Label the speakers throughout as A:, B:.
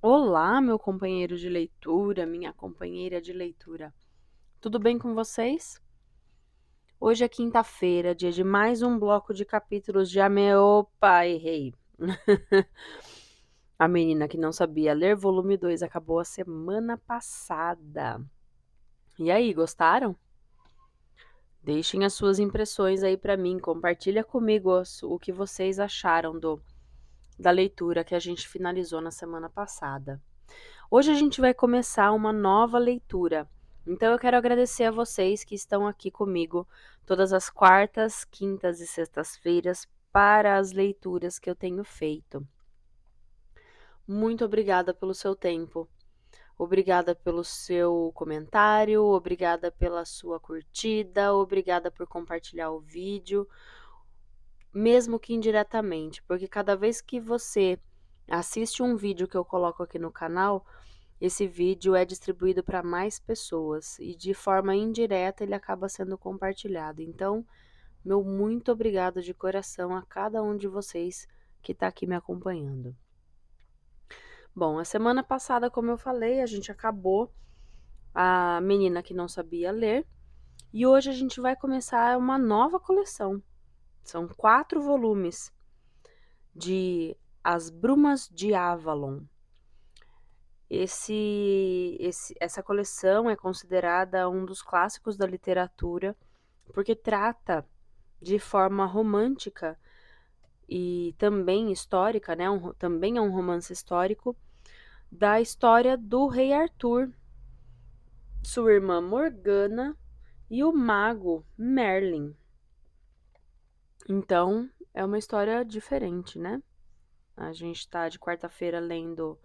A: Olá, meu companheiro de leitura, minha companheira de leitura. Tudo bem com vocês? Hoje é quinta-feira, dia de mais um bloco de capítulos de Opa, errei. A Menina que Não Sabia Ler, volume 2, acabou a semana passada. E aí, gostaram? Deixem as suas impressões aí para mim, compartilha comigo o que vocês acharam da leitura que a gente finalizou na semana passada. Hoje a gente vai começar uma nova leitura. Então eu quero agradecer a vocês que estão aqui comigo todas as quartas, quintas e sextas-feiras para as leituras que eu tenho feito. Muito obrigada pelo seu tempo. Obrigada pelo seu comentário, obrigada pela sua curtida, obrigada por compartilhar o vídeo, mesmo que indiretamente, porque cada vez que você assiste um vídeo que eu coloco aqui no canal, esse vídeo é distribuído para mais pessoas e de forma indireta ele acaba sendo compartilhado. Então, meu muito obrigado de coração a cada um de vocês que está aqui me acompanhando. Bom, a semana passada, como eu falei, a gente acabou A Menina que Não Sabia Ler e hoje a gente vai começar uma nova coleção. São 4 volumes de As Brumas de Avalon. Essa coleção é considerada um dos clássicos da literatura, porque trata de forma romântica e também histórica, né? Também é um romance histórico, da história do rei Arthur, sua irmã Morgana e o mago Merlin. Então, é uma história diferente, né? A gente está de quarta-feira lendo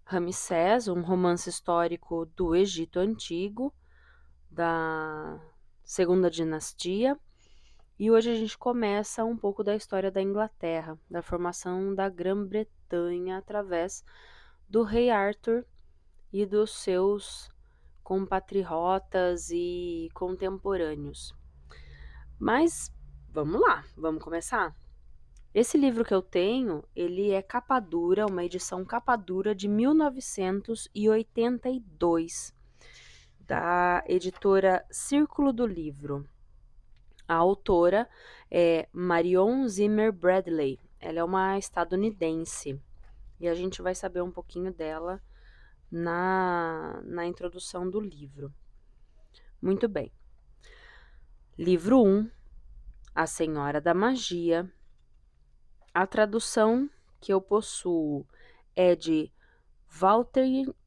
A: Ramsés, um romance histórico do Egito Antigo, da Segunda Dinastia, e hoje a gente começa um pouco da história da Inglaterra, da formação da Grã-Bretanha através do rei Arthur e dos seus compatriotas e contemporâneos. Mas vamos lá, vamos começar? Esse livro que eu tenho, ele é capa dura, uma edição capa dura de 1982, da editora Círculo do Livro. A autora é Marion Zimmer Bradley. Ela é uma estadunidense e a gente vai saber um pouquinho dela na introdução do livro. Muito bem. Livro 1, A Senhora da Magia. A tradução que eu possuo é de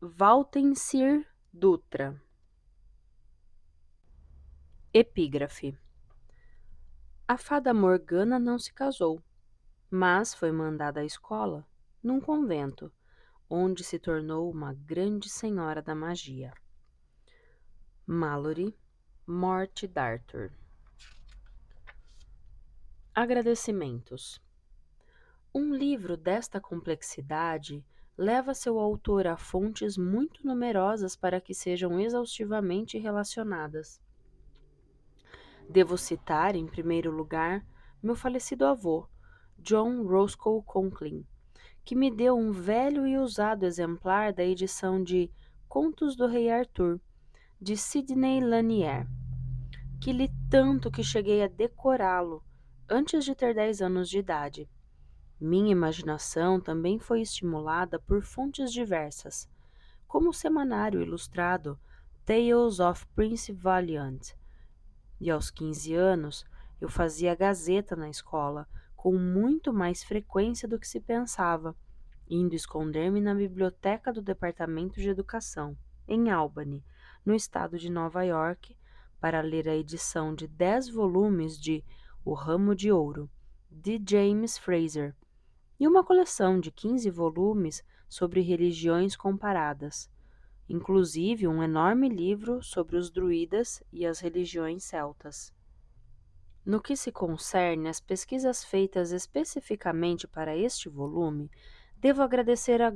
A: Waltensir Dutra. Epígrafe. A fada Morgana não se casou, mas foi mandada à escola, num convento, onde se tornou uma grande senhora da magia. Malory, Morte d'Arthur. Agradecimentos. Um livro desta complexidade leva seu autor a fontes muito numerosas para que sejam exaustivamente relacionadas. Devo citar, em primeiro lugar, meu falecido avô, John Roscoe Conklin, que me deu um velho e usado exemplar da edição de Contos do Rei Arthur, de Sidney Lanier, que li tanto que cheguei a decorá-lo antes de ter 10 anos de idade. Minha imaginação também foi estimulada por fontes diversas, como o semanário ilustrado Tales of Prince Valiant, e aos 15 anos eu fazia gazeta na escola com muito mais frequência do que se pensava, indo esconder-me na biblioteca do Departamento de Educação, em Albany, no estado de Nova York, para ler a edição de 10 volumes de O Ramo de Ouro, de James Frazer, e uma coleção de 15 volumes sobre religiões comparadas, inclusive um enorme livro sobre os druidas e as religiões celtas. No que se concerne às pesquisas feitas especificamente para este volume, devo agradecer a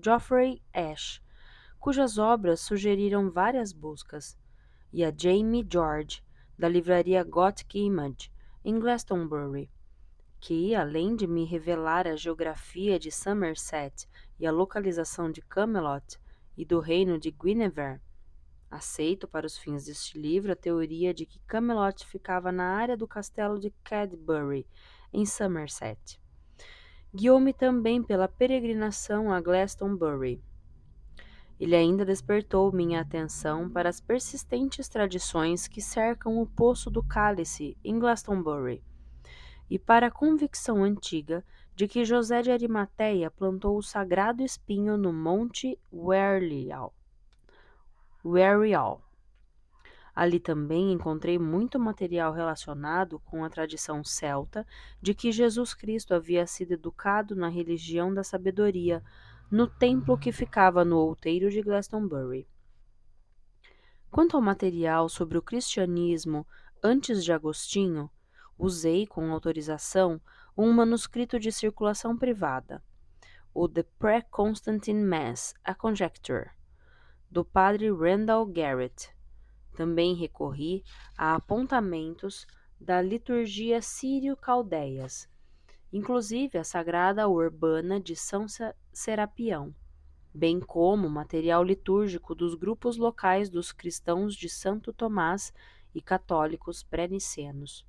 A: Geoffrey Ashe, cujas obras sugeriram várias buscas, e a Jamie George, da livraria Gothic Image, em Glastonbury, que, além de me revelar a geografia de Somerset e a localização de Camelot e do reino de Guinevere, aceito para os fins deste livro a teoria de que Camelot ficava na área do castelo de Cadbury, em Somerset. Guiou-me também pela peregrinação a Glastonbury. Ele ainda despertou minha atenção para as persistentes tradições que cercam o Poço do Cálice em Glastonbury, e para a convicção antiga de que José de Arimateia plantou o sagrado espinho no Monte Werial. Ali também encontrei muito material relacionado com a tradição celta de que Jesus Cristo havia sido educado na religião da sabedoria, no templo que ficava no outeiro de Glastonbury. Quanto ao material sobre o cristianismo antes de Agostinho, usei com autorização um manuscrito de circulação privada, o The Pre-Constantine Mass, a Conjecture, do padre Randall Garrett. Também recorri a apontamentos da liturgia sírio-caldeias, inclusive a Sagrada Urbana de São Serapião, bem como material litúrgico dos grupos locais dos cristãos de Santo Tomás e católicos pré-nicenos.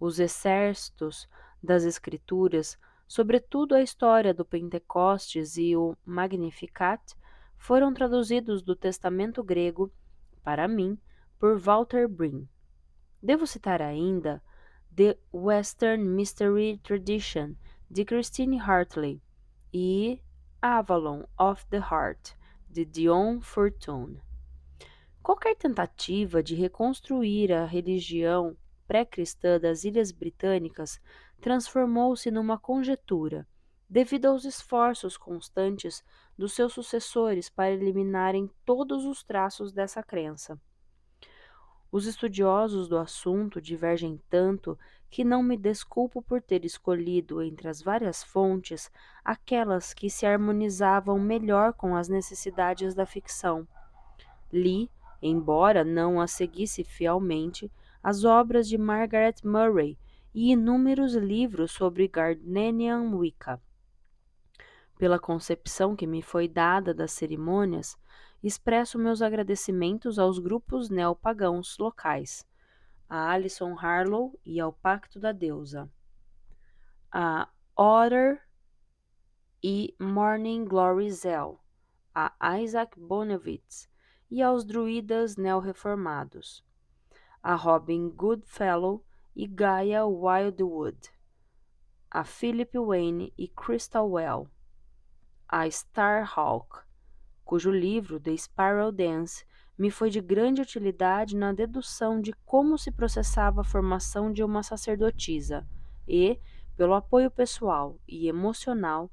A: Os excertos das Escrituras, sobretudo a história do Pentecostes e o Magnificat, foram traduzidos do Testamento grego, para mim, por Walter Brim. Devo citar ainda The Western Mystery Tradition, de Christine Hartley, e Avalon of the Heart, de Dion Fortune. Qualquer tentativa de reconstruir a religião pré-cristã das Ilhas Britânicas transformou-se numa conjetura, devido aos esforços constantes dos seus sucessores para eliminarem todos os traços dessa crença. Os estudiosos do assunto divergem tanto que não me desculpo por ter escolhido entre as várias fontes aquelas que se harmonizavam melhor com as necessidades da ficção. Li, embora não as seguisse fielmente, as obras de Margaret Murray e inúmeros livros sobre Gardnerian Wicca. Pela concepção que me foi dada das cerimônias, expresso meus agradecimentos aos grupos neopagãos locais, a Alison Harlow e ao Pacto da Deusa, a Otter e Morning Glory Zell, a Isaac Bonewitz e aos druidas neo-reformados, a Robin Goodfellow e Gaia Wildwood, a Philip Wayne e Crystal Well, a Starhawk, cujo livro The Spiral Dance me foi de grande utilidade na dedução de como se processava a formação de uma sacerdotisa e, pelo apoio pessoal e emocional,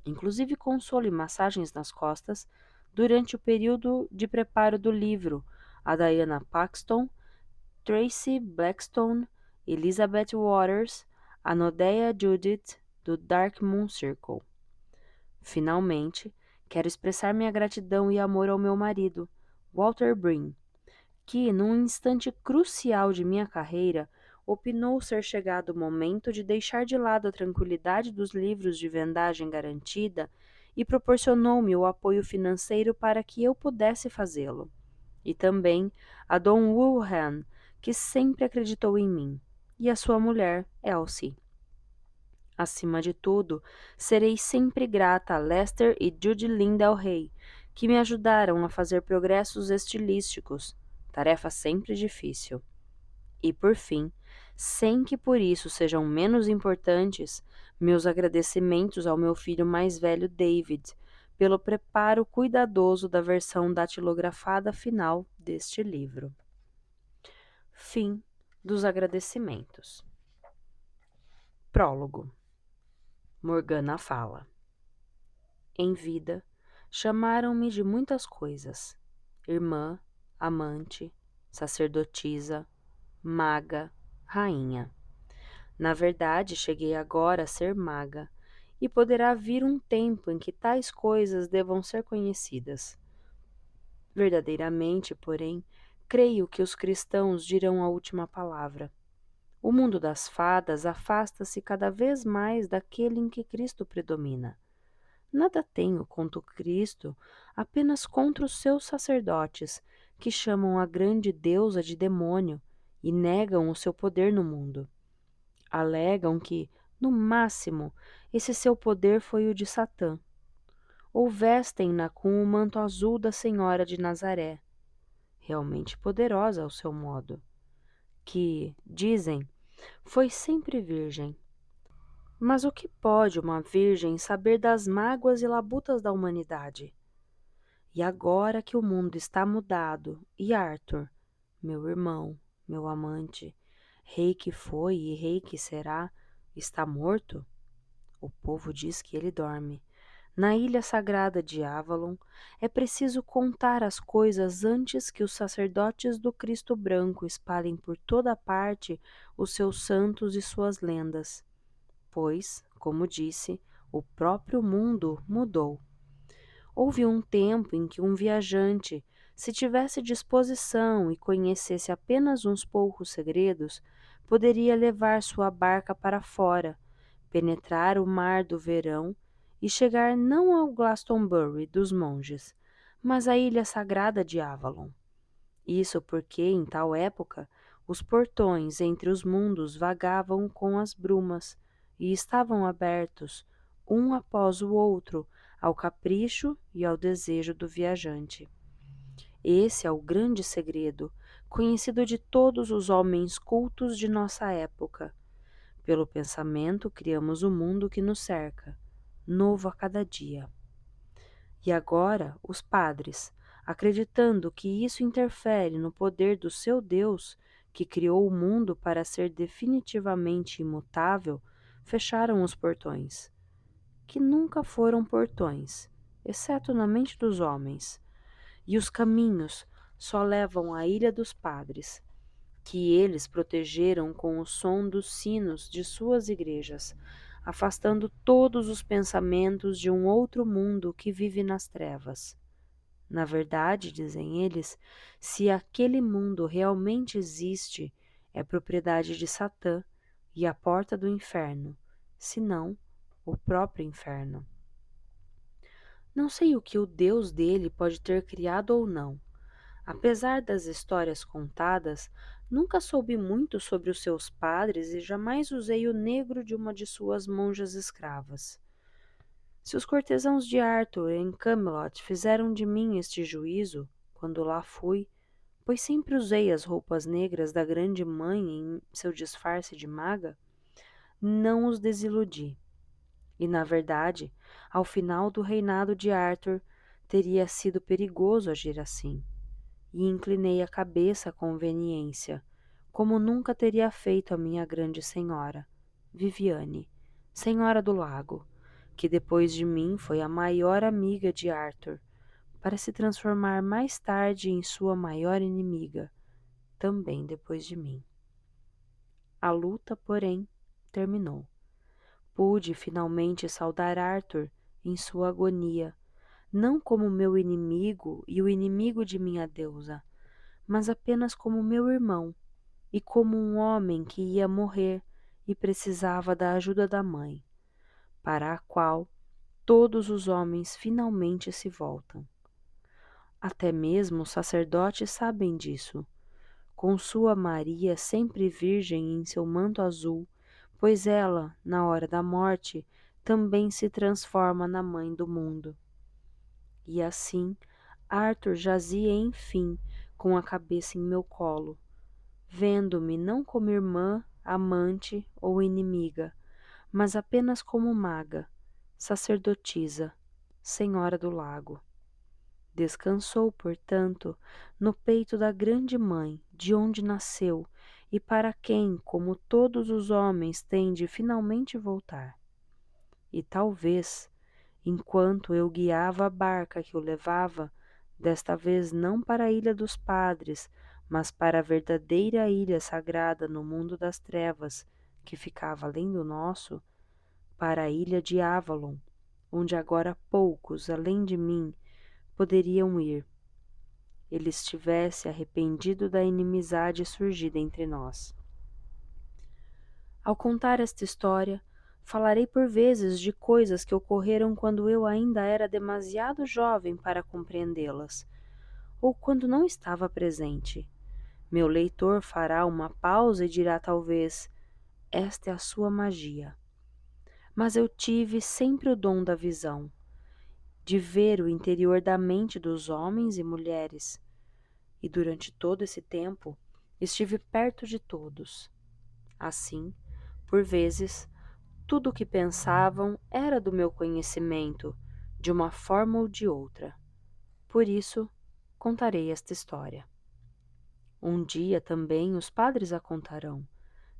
A: inclusive consolo e massagens nas costas, durante o período de preparo do livro, a Diana Paxton, Tracy Blackstone, Elizabeth Waters, a Nodeia Judith, do Dark Moon Circle. Finalmente, quero expressar minha gratidão e amor ao meu marido, Walter Brim, que, num instante crucial de minha carreira, opinou ser chegado o momento de deixar de lado a tranquilidade dos livros de vendagem garantida e proporcionou-me o apoio financeiro para que eu pudesse fazê-lo. E também a Don Woolhan, que sempre acreditou em mim, e a sua mulher, Elsie. Acima de tudo, serei sempre grata a Lester e Judy Lindell Hay, que me ajudaram a fazer progressos estilísticos, tarefa sempre difícil. E por fim, sem que por isso sejam menos importantes, meus agradecimentos ao meu filho mais velho David, pelo preparo cuidadoso da versão datilografada final deste livro. Fim dos agradecimentos. Prólogo. Morgana fala. Em vida, chamaram-me de muitas coisas: irmã, amante, sacerdotisa, maga, rainha. Na verdade, cheguei agora a ser maga, e poderá vir um tempo em que tais coisas devam ser conhecidas. Verdadeiramente, porém, creio que os cristãos dirão a última palavra. O mundo das fadas afasta-se cada vez mais daquele em que Cristo predomina. Nada tenho contra o Cristo, apenas contra os seus sacerdotes, que chamam a grande deusa de demônio e negam o seu poder no mundo. Alegam que, no máximo, esse seu poder foi o de Satã. Ou vestem-na com o manto azul da Senhora de Nazaré, realmente poderosa ao seu modo, que, dizem, foi sempre virgem. Mas o que pode uma virgem saber das mágoas e labutas da humanidade? E agora que o mundo está mudado, e Arthur, meu irmão, meu amante, rei que foi e rei que será, está morto? O povo diz que ele dorme. Na ilha sagrada de Avalon, é preciso contar as coisas antes que os sacerdotes do Cristo Branco espalhem por toda parte os seus santos e suas lendas. Pois, como disse, o próprio mundo mudou. Houve um tempo em que um viajante, se tivesse disposição e conhecesse apenas uns poucos segredos, poderia levar sua barca para fora, penetrar o mar do verão e chegar não ao Glastonbury dos monges, mas à ilha sagrada de Avalon. Isso porque, em tal época, os portões entre os mundos vagavam com as brumas e estavam abertos, um após o outro, ao capricho e ao desejo do viajante. Esse é o grande segredo, conhecido de todos os homens cultos de nossa época. Pelo pensamento criamos o mundo que nos cerca, novo a cada dia. E agora, os padres, acreditando que isso interfere no poder do seu Deus, que criou o mundo para ser definitivamente imutável, fecharam os portões, que nunca foram portões, exceto na mente dos homens, e os caminhos só levam à ilha dos padres, que eles protegeram com o som dos sinos de suas igrejas, afastando todos os pensamentos de um outro mundo que vive nas trevas. Na verdade, dizem eles, se aquele mundo realmente existe, é propriedade de Satã e a porta do inferno, se não, o próprio inferno. Não sei o que o Deus dele pode ter criado ou não. Apesar das histórias contadas, nunca soube muito sobre os seus padres e jamais usei o negro de uma de suas monjas escravas. Se os cortesãos de Arthur em Camelot fizeram de mim este juízo, quando lá fui, pois sempre usei as roupas negras da grande mãe em seu disfarce de maga, não os desiludi. E, na verdade, ao final do reinado de Arthur, teria sido perigoso agir assim. E inclinei a cabeça à conveniência, como nunca teria feito a minha grande senhora, Viviane, senhora do lago, que depois de mim foi a maior amiga de Arthur, para se transformar mais tarde em sua maior inimiga, também depois de mim. A luta, porém, terminou. Pude finalmente saudar Arthur em sua agonia, não como meu inimigo e o inimigo de minha deusa, mas apenas como meu irmão e como um homem que ia morrer e precisava da ajuda da mãe, para a qual todos os homens finalmente se voltam. Até mesmo os sacerdotes sabem disso, com sua Maria sempre virgem em seu manto azul, pois ela, na hora da morte, também se transforma na mãe do mundo. E assim, Arthur jazia enfim, com a cabeça em meu colo, vendo-me não como irmã, amante ou inimiga, mas apenas como maga, sacerdotisa, senhora do lago. Descansou, portanto, no peito da grande mãe, de onde nasceu, e para quem, como todos os homens, tem de finalmente voltar. E talvez, enquanto eu guiava a barca que o levava, desta vez não para a Ilha dos Padres, mas para a verdadeira ilha sagrada no mundo das trevas, que ficava além do nosso, para a ilha de Avalon, onde agora poucos, além de mim, poderiam ir. Ele estivesse arrependido da inimizade surgida entre nós. Ao contar esta história, falarei por vezes de coisas que ocorreram quando eu ainda era demasiado jovem para compreendê-las, ou quando não estava presente. Meu leitor fará uma pausa e dirá talvez: esta é a sua magia. Mas eu tive sempre o dom da visão, de ver o interior da mente dos homens e mulheres, e durante todo esse tempo estive perto de todos. Assim, por vezes, tudo o que pensavam era do meu conhecimento, de uma forma ou de outra. Por isso, contarei esta história. Um dia também os padres a contarão,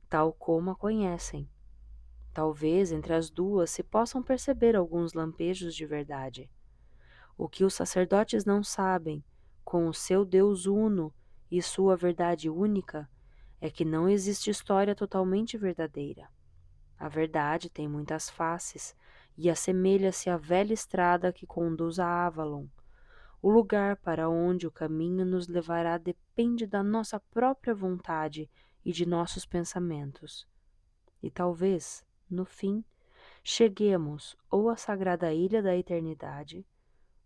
A: tal como a conhecem. Talvez entre as duas se possam perceber alguns lampejos de verdade. O que os sacerdotes não sabem, com o seu Deus uno e sua verdade única, é que não existe história totalmente verdadeira. A verdade tem muitas faces e assemelha-se à velha estrada que conduz a Avalon. O lugar para onde o caminho nos levará depende da nossa própria vontade e de nossos pensamentos. E talvez, no fim, cheguemos ou à sagrada ilha da eternidade,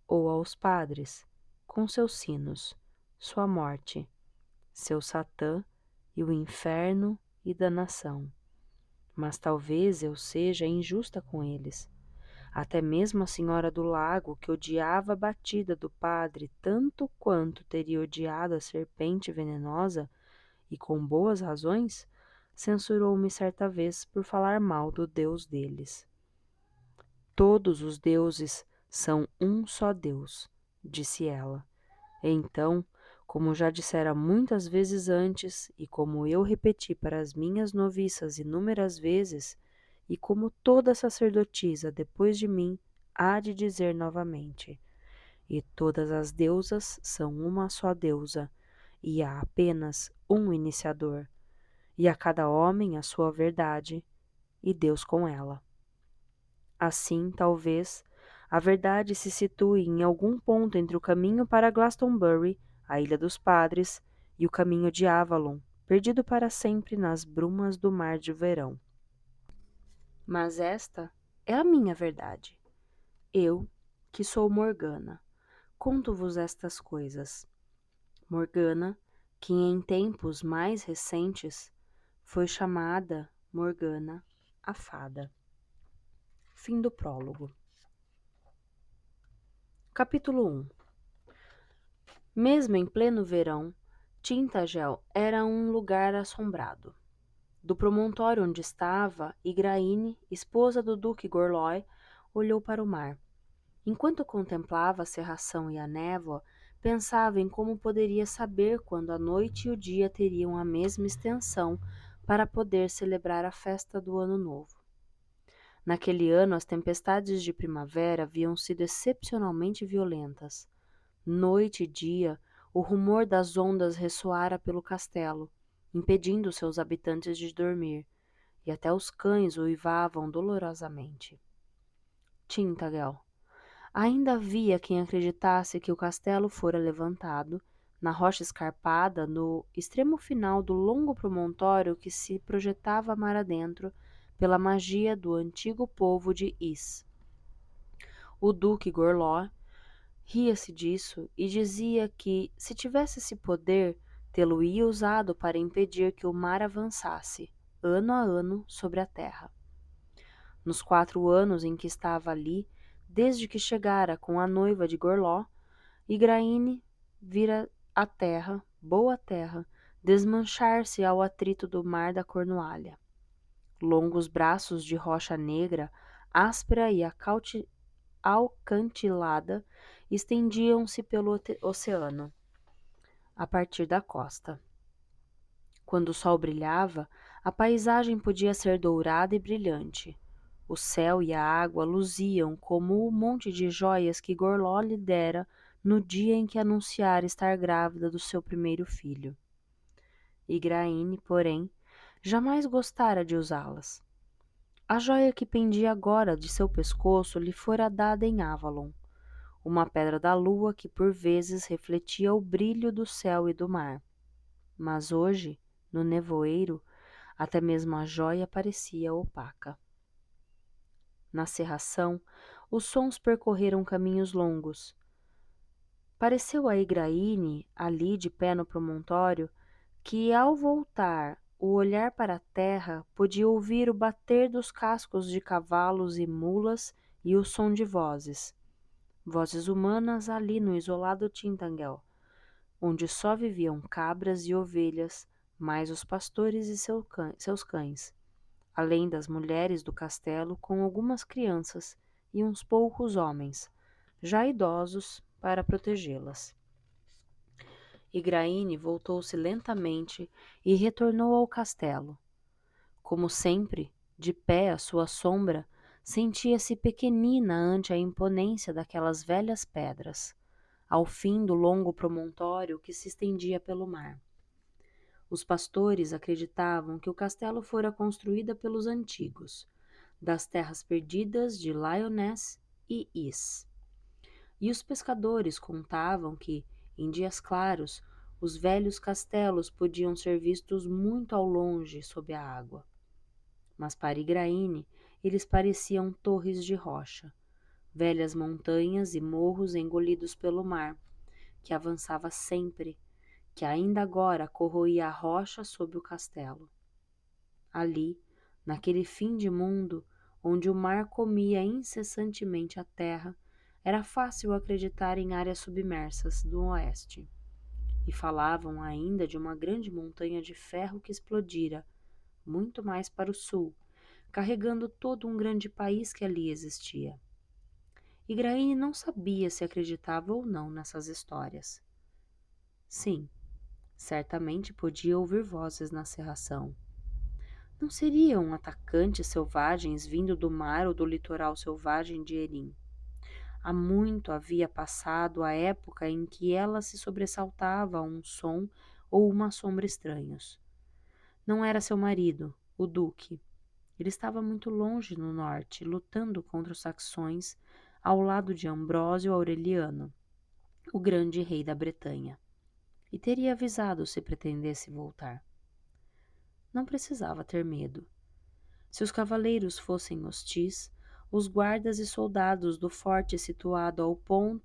A: ou aos padres, com seus sinos, sua morte, seu Satã e o inferno e danação. Mas talvez eu seja injusta com eles. Até mesmo a senhora do lago, que odiava a batida do padre tanto quanto teria odiado a serpente venenosa, e com boas razões, censurou-me certa vez por falar mal do Deus deles. Todos os deuses são um só Deus, disse ela. Então, como já dissera muitas vezes antes, e como eu repeti para as minhas noviças inúmeras vezes, e como toda sacerdotisa depois de mim há de dizer novamente, e todas as deusas são uma só deusa, e há apenas um iniciador, e a cada homem a sua verdade, e Deus com ela. Assim, talvez, a verdade se situe em algum ponto entre o caminho para Glastonbury, a Ilha dos Padres, e o caminho de Avalon, perdido para sempre nas brumas do mar de verão. Mas esta é a minha verdade. Eu, que sou Morgana, conto-vos estas coisas. Morgana, que em tempos mais recentes foi chamada Morgana a Fada. Fim do prólogo. Capítulo 1. Mesmo em pleno verão, Tintagel era um lugar assombrado. Do promontório onde estava, Igraine, esposa do duque Gorloy, olhou para o mar. Enquanto contemplava a cerração e a névoa, pensava em como poderia saber quando a noite e o dia teriam a mesma extensão para poder celebrar a festa do Ano Novo. Naquele ano, as tempestades de primavera haviam sido excepcionalmente violentas. Noite e dia, o rumor das ondas ressoara pelo castelo, impedindo seus habitantes de dormir, e até os cães uivavam dolorosamente. Tintagel. Ainda havia quem acreditasse que o castelo fora levantado, na rocha escarpada, no extremo final do longo promontório que se projetava mar adentro, pela magia do antigo povo de Is. O duque Gorloy ria-se disso e dizia que, se tivesse esse poder, tê-lo-ia usado para impedir que o mar avançasse, ano a ano, sobre a terra. Nos 4 anos em que estava ali, desde que chegara com a noiva de Gorló, Igraine vira a terra, boa terra, desmanchar-se ao atrito do mar da Cornualha. Longos braços de rocha negra, áspera e alcantilada, estendiam-se pelo oceano, a partir da costa. Quando o sol brilhava, a paisagem podia ser dourada e brilhante. O céu e a água luziam como o monte de joias que Gorló lhe dera no dia em que anunciara estar grávida do seu primeiro filho. Igraine, porém, jamais gostara de usá-las. A joia que pendia agora de seu pescoço lhe fora dada em Avalon, uma pedra da lua que por vezes refletia o brilho do céu e do mar. Mas hoje, no nevoeiro, Até mesmo a joia parecia opaca. Na cerração, os sons percorreram caminhos longos. Pareceu a Igraine, ali de pé no promontório, que ao voltar o olhar para a terra podia ouvir o bater dos cascos de cavalos e mulas e o som de vozes. Vozes humanas ali no isolado Tintagel, onde só viviam cabras e ovelhas, mais os pastores e seus cães, além das mulheres do castelo com algumas crianças e uns poucos homens, já idosos, para protegê-las. Igraine voltou-se lentamente e retornou ao castelo. Como sempre, de pé à sua sombra, sentia-se pequenina ante a imponência daquelas velhas pedras, ao fim do longo promontório que se estendia pelo mar. Os pastores acreditavam que o castelo fora construído pelos antigos, das terras perdidas de Lyonesse e Is. E os pescadores contavam que, em dias claros, os velhos castelos podiam ser vistos muito ao longe sob a água. Mas para Igraine, eles pareciam torres de rocha, velhas montanhas e morros engolidos pelo mar, que avançava sempre, que ainda agora corroía a rocha sob o castelo. Ali, naquele fim de mundo, onde o mar comia incessantemente a terra, era fácil acreditar em áreas submersas do oeste. E falavam ainda de uma grande montanha de ferro que explodira, muito mais para o sul, carregando todo um grande país que ali existia. Igraine não sabia se acreditava ou não nessas histórias. Sim, certamente podia ouvir vozes na cerração. Não seriam atacantes selvagens vindo do mar ou do litoral selvagem de Erin. Há muito havia passado a época em que ela se sobressaltava a um som ou uma sombra estranhos. Não era seu marido, o duque. Ele estava muito longe no norte, lutando contra os saxões, ao lado de Ambrósio Aureliano, o grande rei da Bretanha, e teria avisado se pretendesse voltar. Não precisava ter medo. Se os cavaleiros fossem hostis, os guardas e soldados do forte situado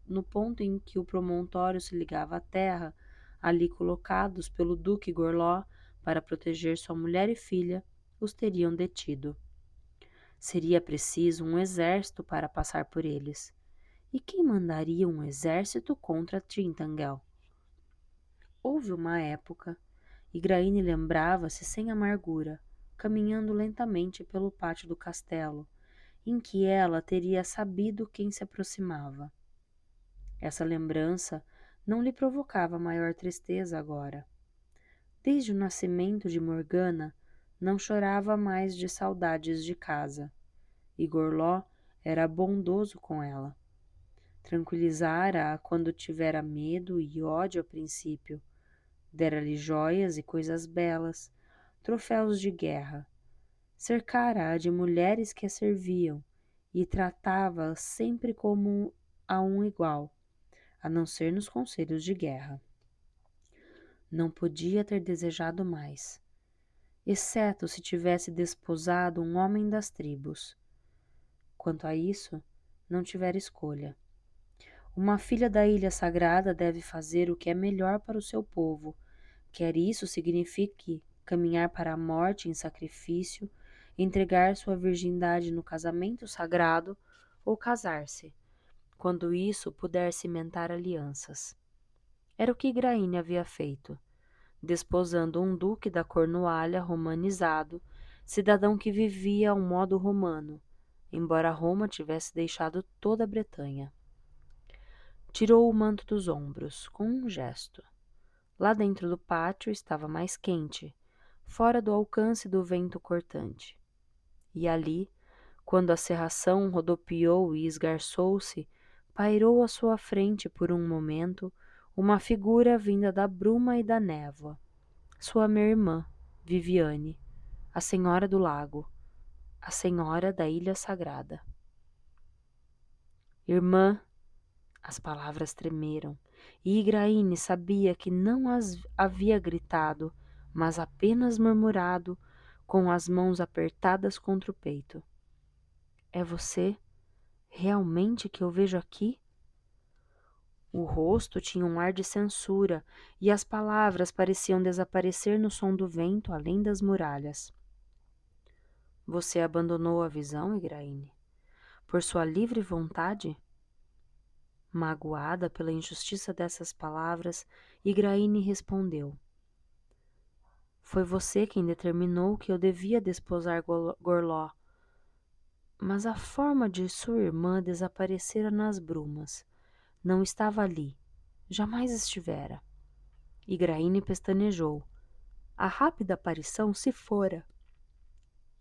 A: no ponto em que o promontório se ligava à terra, ali colocados pelo duque Gorló para proteger sua mulher e filha, os teriam detido. Seria preciso um exército para passar por eles. E quem mandaria um exército contra Tintagel? Houve uma época, Igraine lembrava-se sem amargura, caminhando lentamente pelo pátio do castelo, em que ela teria sabido quem se aproximava. Essa lembrança não lhe provocava maior tristeza agora. Desde o nascimento de Morgana, não chorava mais de saudades de casa, e Gorló era bondoso com ela. Tranquilizara-a quando tivera medo e ódio a princípio. Dera-lhe joias e coisas belas, troféus de guerra. Cercara-a de mulheres que a serviam e tratava-a sempre como a um igual, a não ser nos conselhos de guerra. Não podia ter desejado mais, exceto se tivesse desposado um homem das tribos. Quanto a isso, não tivera escolha. Uma filha da Ilha Sagrada deve fazer o que é melhor para o seu povo, quer isso signifique caminhar para a morte em sacrifício, entregar sua virgindade no casamento sagrado ou casar-se, quando isso puder cimentar alianças. Era o que Igraine havia feito, desposando um duque da Cornualha romanizado, cidadão que vivia ao modo romano, embora Roma tivesse deixado toda a Bretanha. Tirou o manto dos ombros, com um gesto. Lá dentro do pátio estava mais quente, fora do alcance do vento cortante. E ali, quando a cerração rodopiou e esgarçou-se, pairou à sua frente por um momento uma figura vinda da bruma e da névoa. Sua meia-irmã, Viviane, a Senhora do Lago, a Senhora da Ilha Sagrada. Irmã, as palavras tremeram, e Igraine sabia que não as havia gritado, mas apenas murmurado com as mãos apertadas contra o peito. É você realmente que eu vejo aqui? O rosto tinha um ar de censura e as palavras pareciam desaparecer no som do vento além das muralhas. Você abandonou a visão, Igraine? Por sua livre vontade? Magoada pela injustiça dessas palavras, Igraine respondeu: Foi você quem determinou que eu devia desposar Gorló. Mas a forma de sua irmã desaparecera nas brumas. Não estava ali. Jamais estivera. Igraine pestanejou. A rápida aparição se fora.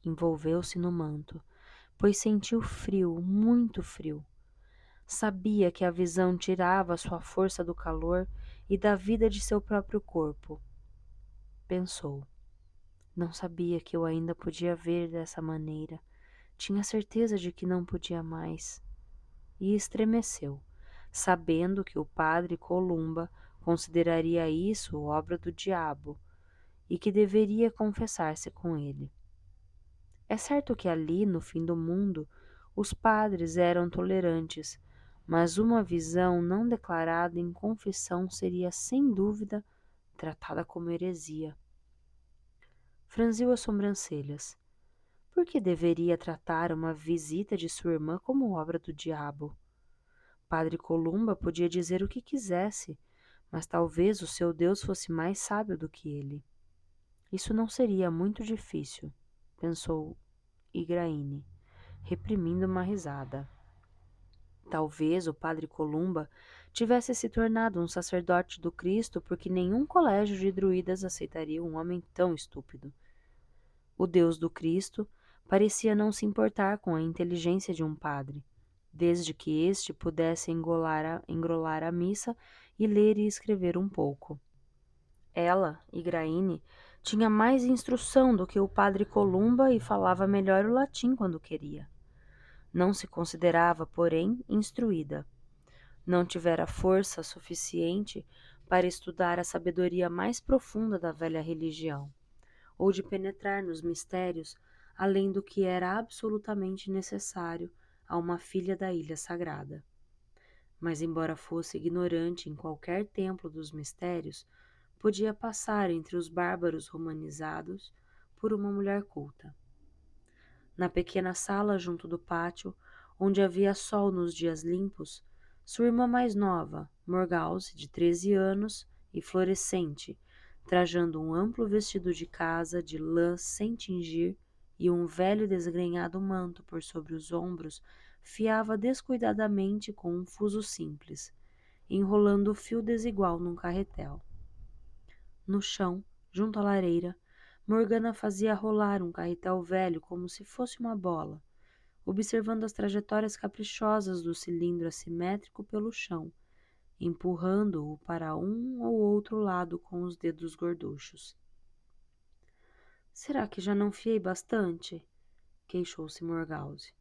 A: Envolveu-se no manto, pois sentiu frio, muito frio. Sabia que a visão tirava sua força do calor e da vida de seu próprio corpo. Pensou. Não sabia que eu ainda podia ver dessa maneira. Tinha certeza de que não podia mais. E estremeceu, sabendo que o padre Columba consideraria isso obra do diabo e que deveria confessar-se com ele. É certo que ali, no fim do mundo, os padres eram tolerantes, mas uma visão não declarada em confissão seria, sem dúvida, tratada como heresia. Franziu as sobrancelhas. Por que deveria tratar uma visita de sua irmã como obra do diabo? Padre Columba podia dizer o que quisesse, mas talvez o seu Deus fosse mais sábio do que ele. Isso não seria muito difícil, pensou Igraine, reprimindo uma risada. Talvez o padre Columba tivesse se tornado um sacerdote do Cristo porque nenhum colégio de druidas aceitaria um homem tão estúpido. O Deus do Cristo parecia não se importar com a inteligência de um padre, desde que este pudesse engrolar a missa e ler e escrever um pouco. Ela, Igraine, tinha mais instrução do que o padre Columba e falava melhor o latim quando queria. Não se considerava, porém, instruída. Não tivera força suficiente para estudar a sabedoria mais profunda da velha religião, ou de penetrar nos mistérios além do que era absolutamente necessário a uma filha da Ilha Sagrada. Mas, embora fosse ignorante em qualquer templo dos mistérios, podia passar entre os bárbaros romanizados por uma mulher culta. Na pequena sala junto do pátio, onde havia sol nos dias limpos, sua irmã mais nova, Morgause, de 13 anos e florescente, trajando um amplo vestido de casa de lã sem tingir e um velho desgrenhado manto por sobre os ombros, fiava descuidadamente com um fuso simples, enrolando o fio desigual num carretel. No chão, junto à lareira, Morgana fazia rolar um carretel velho como se fosse uma bola, observando as trajetórias caprichosas do cilindro assimétrico pelo chão, empurrando-o para um ou outro lado com os dedos gorduchos. Será que já não fiei bastante? Queixou-se Morgause.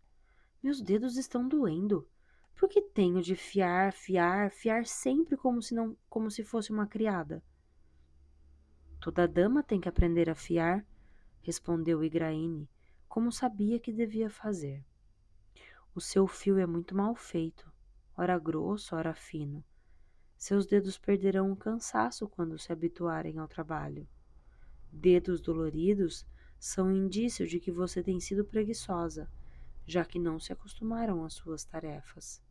A: Meus dedos estão doendo. Por que tenho de fiar sempre como se fosse uma criada? Toda dama tem que aprender a fiar, respondeu Igraine, como sabia que devia fazer. O seu fio é muito mal feito, ora grosso, ora fino. Seus dedos perderão o cansaço quando se habituarem ao trabalho. Dedos doloridos são indício de que você tem sido preguiçosa, já que não se acostumaram às suas tarefas.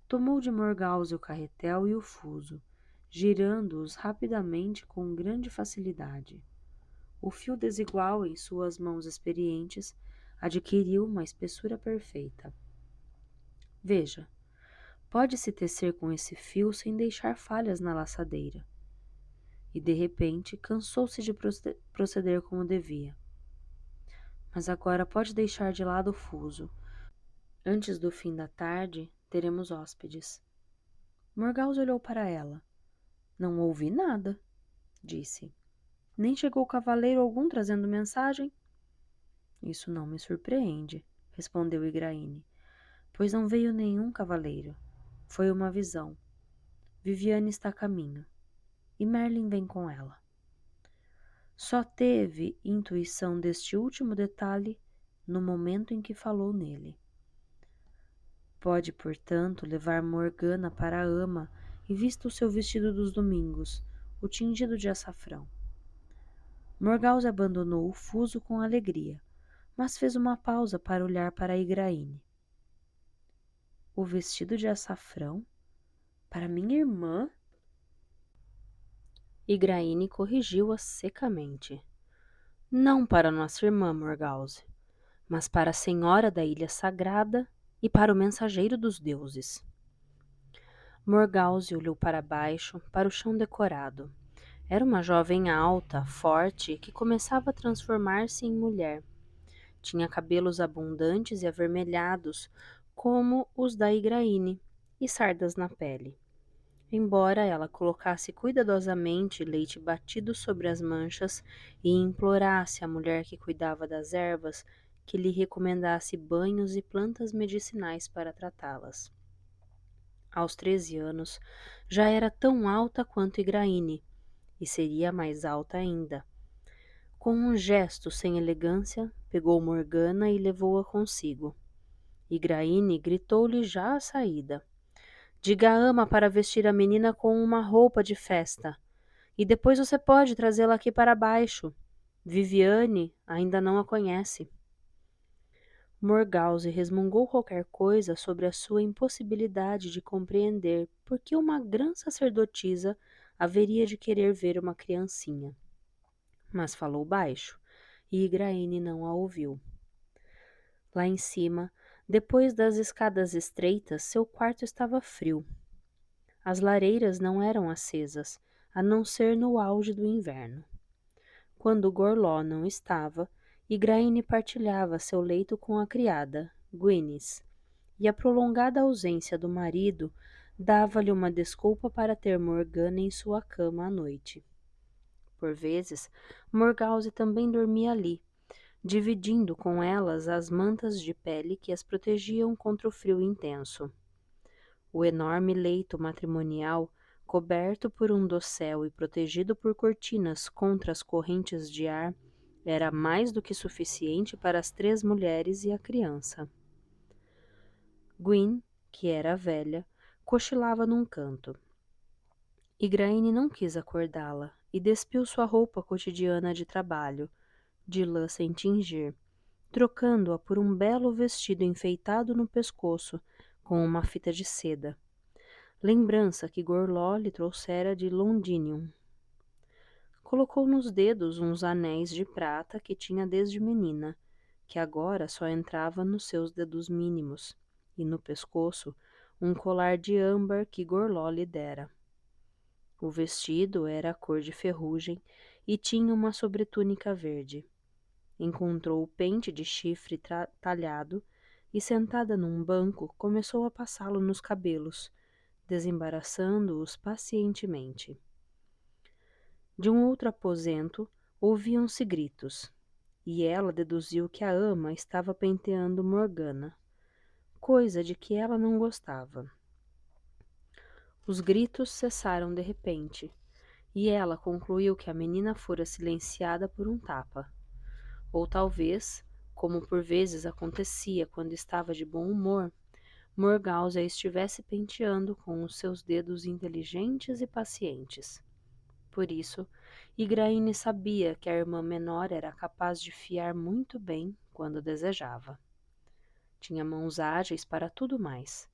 A: Tomou de Morgause o carretel e o fuso, girando-os rapidamente com grande facilidade. O fio desigual em suas mãos experientes adquiriu uma espessura perfeita. Veja, pode-se tecer com esse fio sem deixar falhas na laçadeira. E de repente cansou-se de proceder como devia. Mas agora pode deixar de lado o fuso. Antes do fim da tarde, teremos hóspedes. Morgause olhou para ela. Não ouvi nada, disse. Nem chegou cavaleiro algum trazendo mensagem? Isso não me surpreende, respondeu Igraine, pois não veio nenhum cavaleiro. Foi uma visão. Viviane está a caminho, e Merlin vem com ela. Só teve intuição deste último detalhe no momento em que falou nele. Pode, portanto, levar Morgana para a ama e vista o seu vestido dos domingos, o tingido de açafrão. Morgause abandonou o fuso com alegria, mas fez uma pausa para olhar para Igraine. O vestido de açafrão? Para minha irmã? Igraine corrigiu-a secamente. Não para nossa irmã, Morgause, mas para a senhora da ilha sagrada e para o mensageiro dos deuses. Morgause olhou para baixo, para o chão decorado. Era uma jovem alta, forte, que começava a transformar-se em mulher. Tinha cabelos abundantes e avermelhados, como os da Igraine, e sardas na pele. Embora ela colocasse cuidadosamente leite batido sobre as manchas e implorasse à mulher que cuidava das ervas que lhe recomendasse banhos e plantas medicinais para tratá-las. Aos 13 anos, já era tão alta quanto Igraine, e seria mais alta ainda. Com um gesto sem elegância, pegou Morgana e levou-a consigo. Igraine gritou-lhe já à saída. Diga à ama para vestir a menina com uma roupa de festa. E depois você pode trazê-la aqui para baixo. Viviane ainda não a conhece. Morgause resmungou qualquer coisa sobre a sua impossibilidade de compreender por que uma grã sacerdotisa haveria de querer ver uma criancinha. Mas falou baixo, e Igraine não a ouviu. Lá em cima, depois das escadas estreitas, seu quarto estava frio. As lareiras não eram acesas, a não ser no auge do inverno. Quando Gorló não estava, Igraine partilhava seu leito com a criada, Gwynis, e a prolongada ausência do marido dava-lhe uma desculpa para ter Morgana em sua cama à noite. Por vezes, Morgause também dormia ali, dividindo com elas as mantas de pele que as protegiam contra o frio intenso. O enorme leito matrimonial, coberto por um dossel e protegido por cortinas contra as correntes de ar, era mais do que suficiente para as 3 mulheres e a criança. Gwyn, que era velha, cochilava num canto. Igraine não quis acordá-la e despiu sua roupa cotidiana de trabalho, de lã sem tingir, trocando-a por um belo vestido enfeitado no pescoço com uma fita de seda, lembrança que Gorló lhe trouxera de Londinium. Colocou nos dedos uns anéis de prata que tinha desde menina, que agora só entrava nos seus dedos mínimos, e no pescoço um colar de âmbar que Gorló lhe dera. O vestido era a cor de ferrugem e tinha uma sobretúnica verde. Encontrou o pente de chifre talhado e, sentada num banco, começou a passá-lo nos cabelos, desembaraçando-os pacientemente. De um outro aposento, ouviam-se gritos, e ela deduziu que a ama estava penteando Morgana, coisa de que ela não gostava. Os gritos cessaram de repente, e ela concluiu que a menina fora silenciada por um tapa. Ou talvez, como por vezes acontecia quando estava de bom humor, Morgause a estivesse penteando com os seus dedos inteligentes e pacientes. Por isso, Igraine sabia que a irmã menor era capaz de fiar muito bem quando desejava. Tinha mãos ágeis para tudo mais: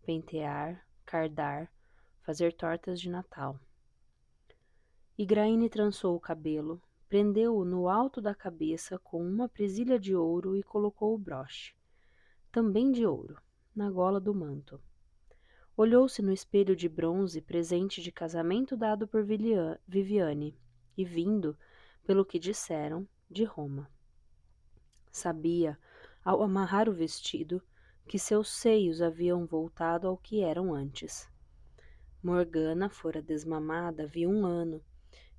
A: pentear, cardar, fazer tortas de Natal. Igraine trançou o cabelo, prendeu-o no alto da cabeça com uma presilha de ouro e colocou o broche, também de ouro, na gola do manto. Olhou-se no espelho de bronze, presente de casamento dado por Viviane, e vindo, pelo que disseram, de Roma. Sabia, ao amarrar o vestido, que seus seios haviam voltado ao que eram antes. Morgana fora desmamada havia 1 ano,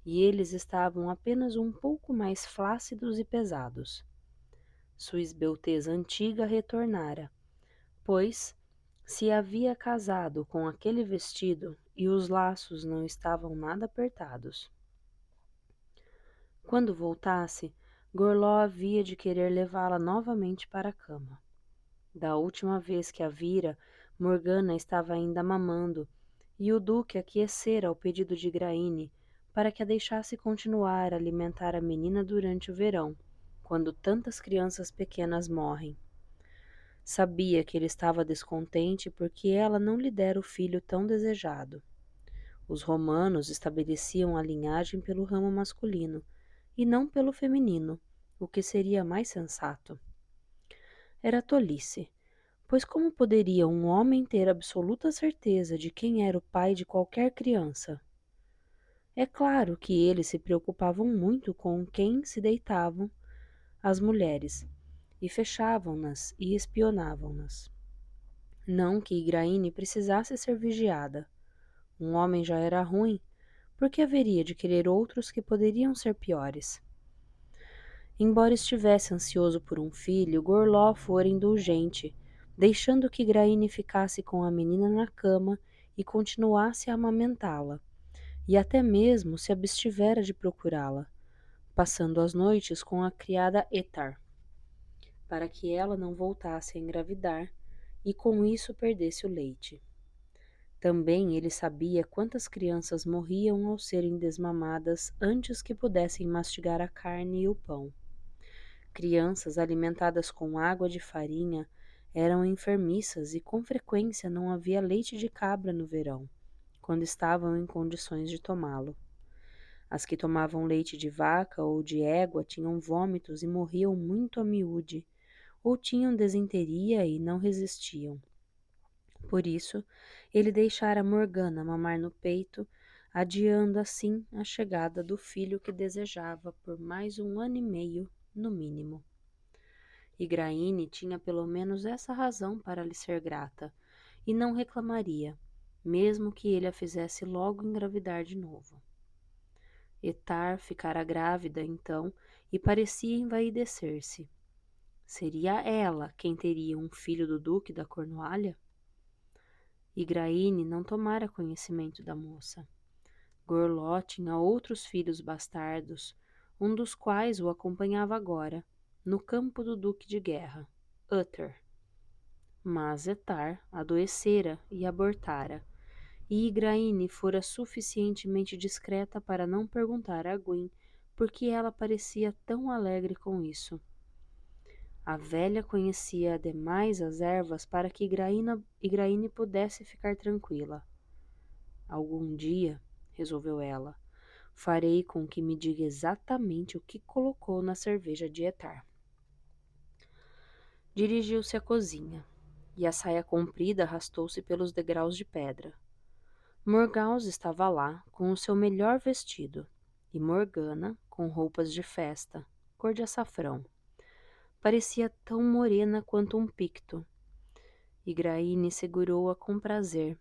A: e eles estavam apenas um pouco mais flácidos e pesados. Sua esbeltez antiga retornara, pois se havia casado com aquele vestido e os laços não estavam nada apertados. Quando voltasse, Gorló havia de querer levá-la novamente para a cama. Da última vez que a vira, Morgana estava ainda mamando, e o duque aquecera ao pedido de Graine para que a deixasse continuar a alimentar a menina durante o verão, quando tantas crianças pequenas morrem. Sabia que ele estava descontente porque ela não lhe dera o filho tão desejado. Os romanos estabeleciam a linhagem pelo ramo masculino e não pelo feminino, o que seria mais sensato. Era tolice, pois como poderia um homem ter absoluta certeza de quem era o pai de qualquer criança? É claro que eles se preocupavam muito com quem se deitavam as mulheres, e fechavam-nas e espionavam-nas. Não que Igraine precisasse ser vigiada. Um homem já era ruim, porque haveria de querer outros que poderiam ser piores. Embora estivesse ansioso por um filho, Gorló fora indulgente, deixando que Graine ficasse com a menina na cama e continuasse a amamentá-la, e até mesmo se abstivera de procurá-la, passando as noites com a criada Etar, para que ela não voltasse a engravidar e com isso perdesse o leite. Também ele sabia quantas crianças morriam ao serem desmamadas antes que pudessem mastigar a carne e o pão. Crianças alimentadas com água de farinha eram enfermiças e com frequência não havia leite de cabra no verão, quando estavam em condições de tomá-lo. As que tomavam leite de vaca ou de égua tinham vômitos e morriam muito a miúde, ou tinham desinteria e não resistiam. Por isso, ele deixara Morgana mamar no peito, adiando assim a chegada do filho que desejava por mais 1 ano e meio, no mínimo. Igraine tinha pelo menos essa razão para lhe ser grata, e não reclamaria, mesmo que ele a fizesse logo engravidar de novo. Etar ficara grávida, então, e parecia envaidecer-se. Seria ela quem teria um filho do duque da Cornualha? Igraine não tomara conhecimento da moça. Gorló tinha outros filhos bastardos, um dos quais o acompanhava agora, no campo do duque de guerra, Uther. Mas Etar adoecera e abortara, e Igraine fora suficientemente discreta para não perguntar a Gwyn por que ela parecia tão alegre com isso. A velha conhecia demais as ervas para que Igraine pudesse ficar tranquila. Algum dia, resolveu ela, farei com que me diga exatamente o que colocou na cerveja de Etar. Dirigiu-se à cozinha, e a saia comprida arrastou-se pelos degraus de pedra. Morgause estava lá, com o seu melhor vestido, e Morgana, com roupas de festa, cor de açafrão. Parecia tão morena quanto um picto. Igraine segurou-a com prazer.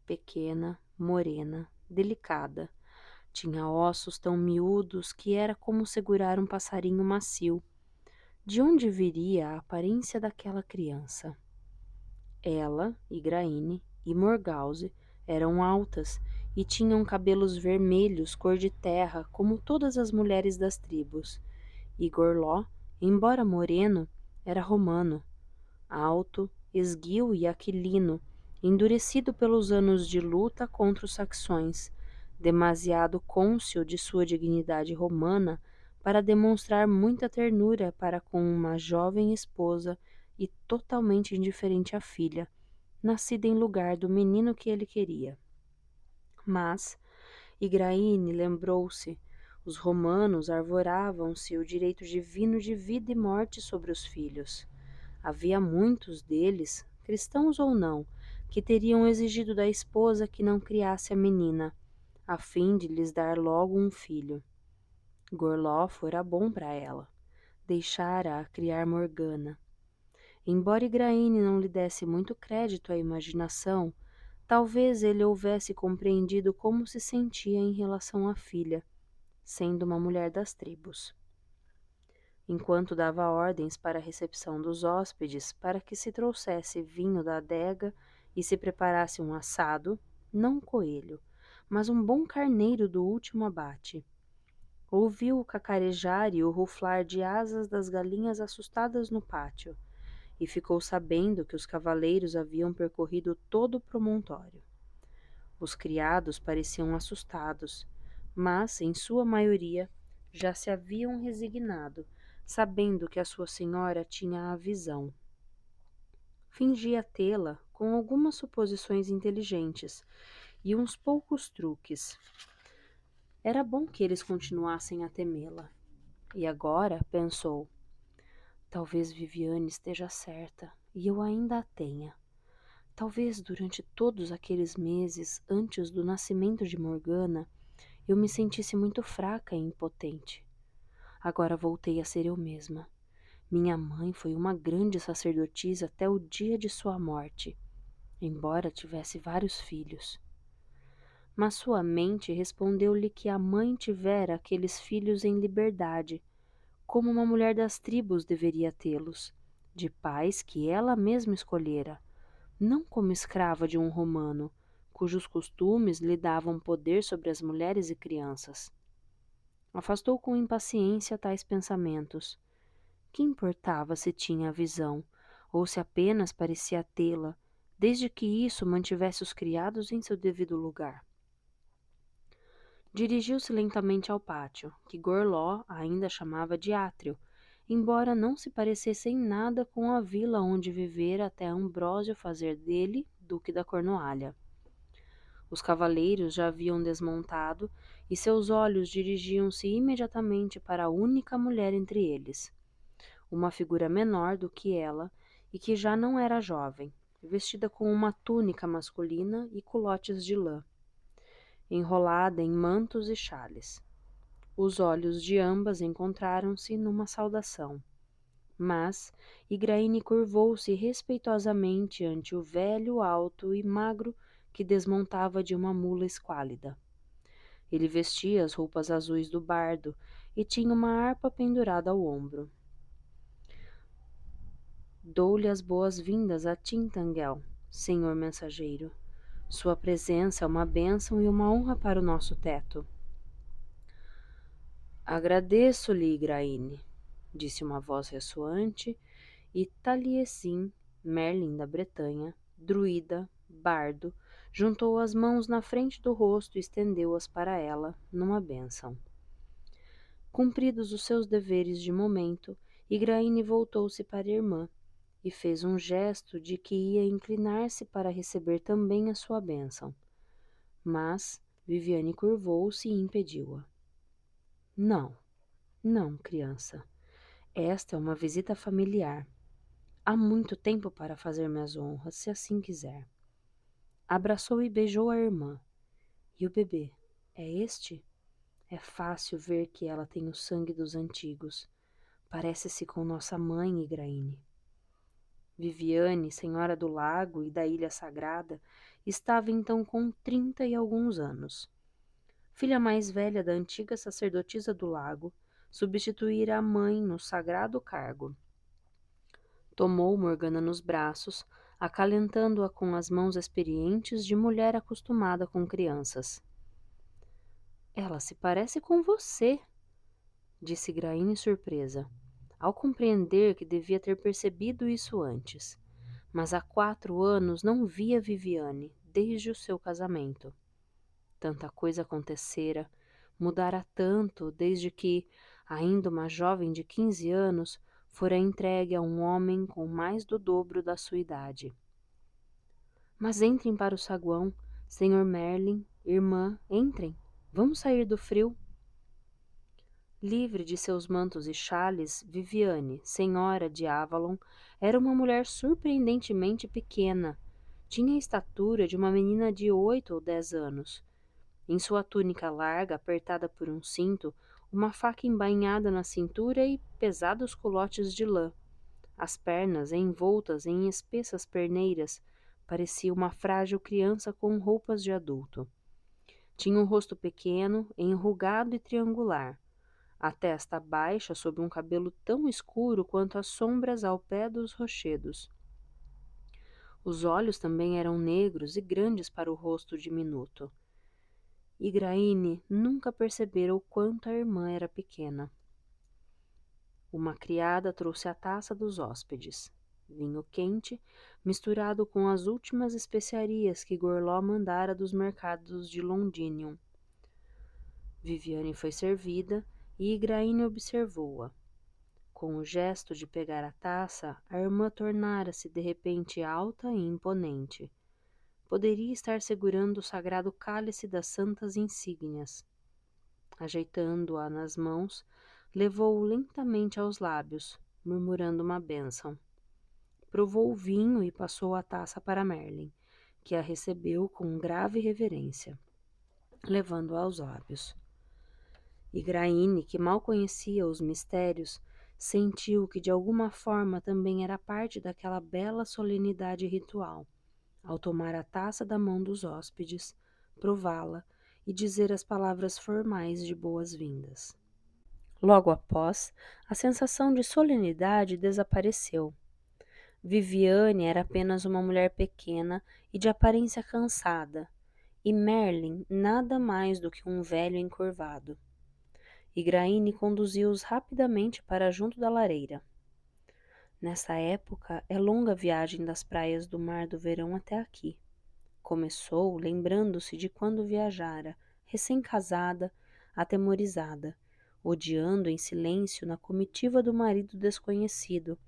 A: Pequena, morena, delicada. Tinha ossos tão miúdos que era como segurar um passarinho macio. De onde viria a aparência daquela criança? Ela, Igraine e Morgause eram altas e tinham cabelos vermelhos cor de terra como todas as mulheres das tribos. E Gorló, embora moreno, era romano, alto, esguio e aquilino, endurecido pelos anos de luta contra os saxões, demasiado cônscio de sua dignidade romana para demonstrar muita ternura para com uma jovem esposa e totalmente indiferente à filha, nascida em lugar do menino que ele queria. Mas Igraine lembrou-se, os romanos arvoravam-se o direito divino de vida e morte sobre os filhos. Havia muitos deles, cristãos ou não, que teriam exigido da esposa que não criasse a menina, a fim de lhes dar logo um filho. Gorló fora bom para ela, deixara-a criar Morgana. Embora Igraine não lhe desse muito crédito à imaginação, talvez ele houvesse compreendido como se sentia em relação à filha, sendo uma mulher das tribos. Enquanto dava ordens para a recepção dos hóspedes, para que se trouxesse vinho da adega e se preparasse um assado, não um coelho, mas um bom carneiro do último abate. Ouviu o cacarejar e o ruflar de asas das galinhas assustadas no pátio, e ficou sabendo que os cavaleiros haviam percorrido todo o promontório. Os criados pareciam assustados, mas, em sua maioria, já se haviam resignado, sabendo que a sua senhora tinha a visão. Fingia tê-la com algumas suposições inteligentes e uns poucos truques. Era bom que eles continuassem a temê-la. E agora, pensou, talvez Viviane esteja certa e eu ainda a tenha. Talvez durante todos aqueles meses antes do nascimento de Morgana, eu me sentisse muito fraca e impotente. Agora voltei a ser eu mesma. Minha mãe foi uma grande sacerdotisa até o dia de sua morte, embora tivesse vários filhos. Mas sua mente respondeu-lhe que a mãe tivera aqueles filhos em liberdade, como uma mulher das tribos deveria tê-los, de pais que ela mesma escolhera, não como escrava de um romano, cujos costumes lhe davam poder sobre as mulheres e crianças. Afastou com impaciência tais pensamentos. Que importava se tinha a visão, ou se apenas parecia tê-la, desde que isso mantivesse os criados em seu devido lugar. Dirigiu-se lentamente ao pátio, que Gorló ainda chamava de átrio, embora não se parecesse em nada com a vila onde vivera até Ambrósio fazer dele duque da Cornualha. Os cavaleiros já haviam desmontado e seus olhos dirigiam-se imediatamente para a única mulher entre eles, uma figura menor do que ela e que já não era jovem, vestida com uma túnica masculina e culotes de lã, enrolada em mantos e xales. Os olhos de ambas encontraram-se numa saudação, mas Igraine curvou-se respeitosamente ante o velho alto e magro que desmontava de uma mula esquálida. Ele vestia as roupas azuis do bardo e tinha uma harpa pendurada ao ombro. Dou-lhe as boas-vindas a Tintangel, senhor mensageiro. Sua presença é uma bênção e uma honra para o nosso teto. Agradeço-lhe, Igraine, disse uma voz ressoante, e Taliesin, Merlin da Bretanha, druida, bardo, juntou as mãos na frente do rosto e estendeu-as para ela, numa bênção. Cumpridos os seus deveres de momento, Igraine voltou-se para a irmã e fez um gesto de que ia inclinar-se para receber também a sua bênção. Mas Viviane curvou-se e impediu-a. Não, não, criança. Esta é uma visita familiar. Há muito tempo para fazer-me as honras, se assim quiser. Abraçou e beijou a irmã. E o bebê? É este? É fácil ver que ela tem o sangue dos antigos. Parece-se com nossa mãe, Igraine. Viviane, senhora do lago e da ilha sagrada, estava então com 30 e alguns anos. Filha mais velha da antiga sacerdotisa do lago, substituíra a mãe no sagrado cargo. Tomou Morgana nos braços, acalentando-a com as mãos experientes de mulher acostumada com crianças. Ela se parece com você, disse Graine surpresa, ao compreender que devia ter percebido isso antes. Mas há 4 anos não via Viviane, desde o seu casamento. Tanta coisa acontecera, mudara tanto desde que, ainda uma jovem de 15 anos, fora entregue a um homem com mais do dobro da sua idade. Mas entrem para o saguão, senhor Merlin, irmã, entrem, vamos sair do frio. Livre de seus mantos e xales, Viviane, senhora de Avalon, era uma mulher surpreendentemente pequena. Tinha a estatura de uma menina de 8 ou 10 anos. Em sua túnica larga, apertada por um cinto, uma faca embainhada na cintura e pesados culotes de lã. As pernas, envoltas em espessas perneiras, parecia uma frágil criança com roupas de adulto. Tinha um rosto pequeno, enrugado e triangular, a testa baixa sob um cabelo tão escuro quanto as sombras ao pé dos rochedos. Os olhos também eram negros e grandes para o rosto diminuto. Igraine nunca percebera o quanto a irmã era pequena. Uma criada trouxe a taça dos hóspedes. Vinho quente, misturado com as últimas especiarias que Gorló mandara dos mercados de Londinium. Viviane foi servida e Igraine observou-a. Com o gesto de pegar a taça, a irmã tornara-se de repente alta e imponente. Poderia estar segurando o sagrado cálice das santas insígnias. Ajeitando-a nas mãos, levou-o lentamente aos lábios, murmurando uma bênção. Provou o vinho e passou a taça para Merlin, que a recebeu com grave reverência, levando-a aos lábios. Igraine, que mal conhecia os mistérios, sentiu que de alguma forma também era parte daquela bela solenidade ritual, ao tomar a taça da mão dos hóspedes, prová-la e dizer as palavras formais de boas-vindas. Logo após, a sensação de solenidade desapareceu. Viviane era apenas uma mulher pequena e de aparência cansada, e Merlin nada mais do que um velho encurvado. Igraine conduziu-os rapidamente para junto da lareira. Nessa época é longa a viagem das praias do mar do verão até aqui. Começou lembrando-se de quando viajara, recém-casada, atemorizada, odiando em silêncio na comitiva do marido desconhecido,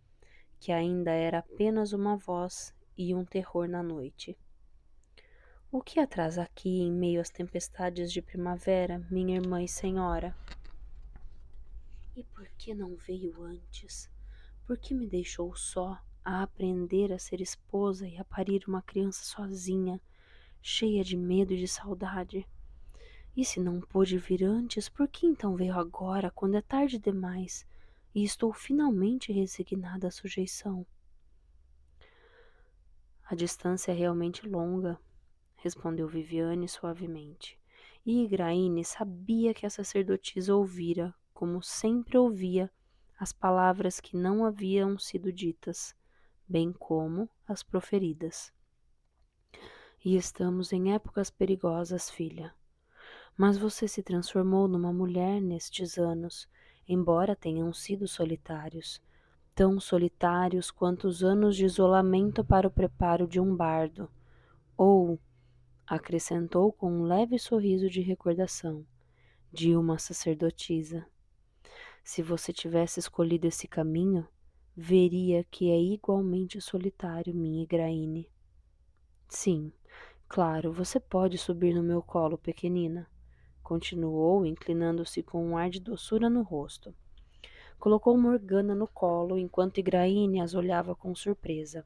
A: que ainda era apenas uma voz e um terror na noite. O que a traz aqui em meio às tempestades de primavera, minha irmã e senhora? E por que não veio antes? Por que me deixou só a aprender a ser esposa e a parir uma criança sozinha, cheia de medo e de saudade? E se não pôde vir antes, por que então veio agora, quando é tarde demais, e estou finalmente resignada à sujeição? A distância é realmente longa, respondeu Viviane suavemente. E Igraine sabia que a sacerdotisa ouvira, como sempre ouvia, as palavras que não haviam sido ditas, bem como as proferidas. E estamos em épocas perigosas, filha. Mas você se transformou numa mulher nestes anos, embora tenham sido solitários, tão solitários quanto os anos de isolamento para o preparo de um bardo, ou, acrescentou com um leve sorriso de recordação, de uma sacerdotisa. Se você tivesse escolhido esse caminho, veria que é igualmente solitário, minha Igraine. Sim, claro, você pode subir no meu colo, pequenina, continuou, inclinando-se com um ar de doçura no rosto. Colocou Morgana no colo enquanto Igraine as olhava com surpresa,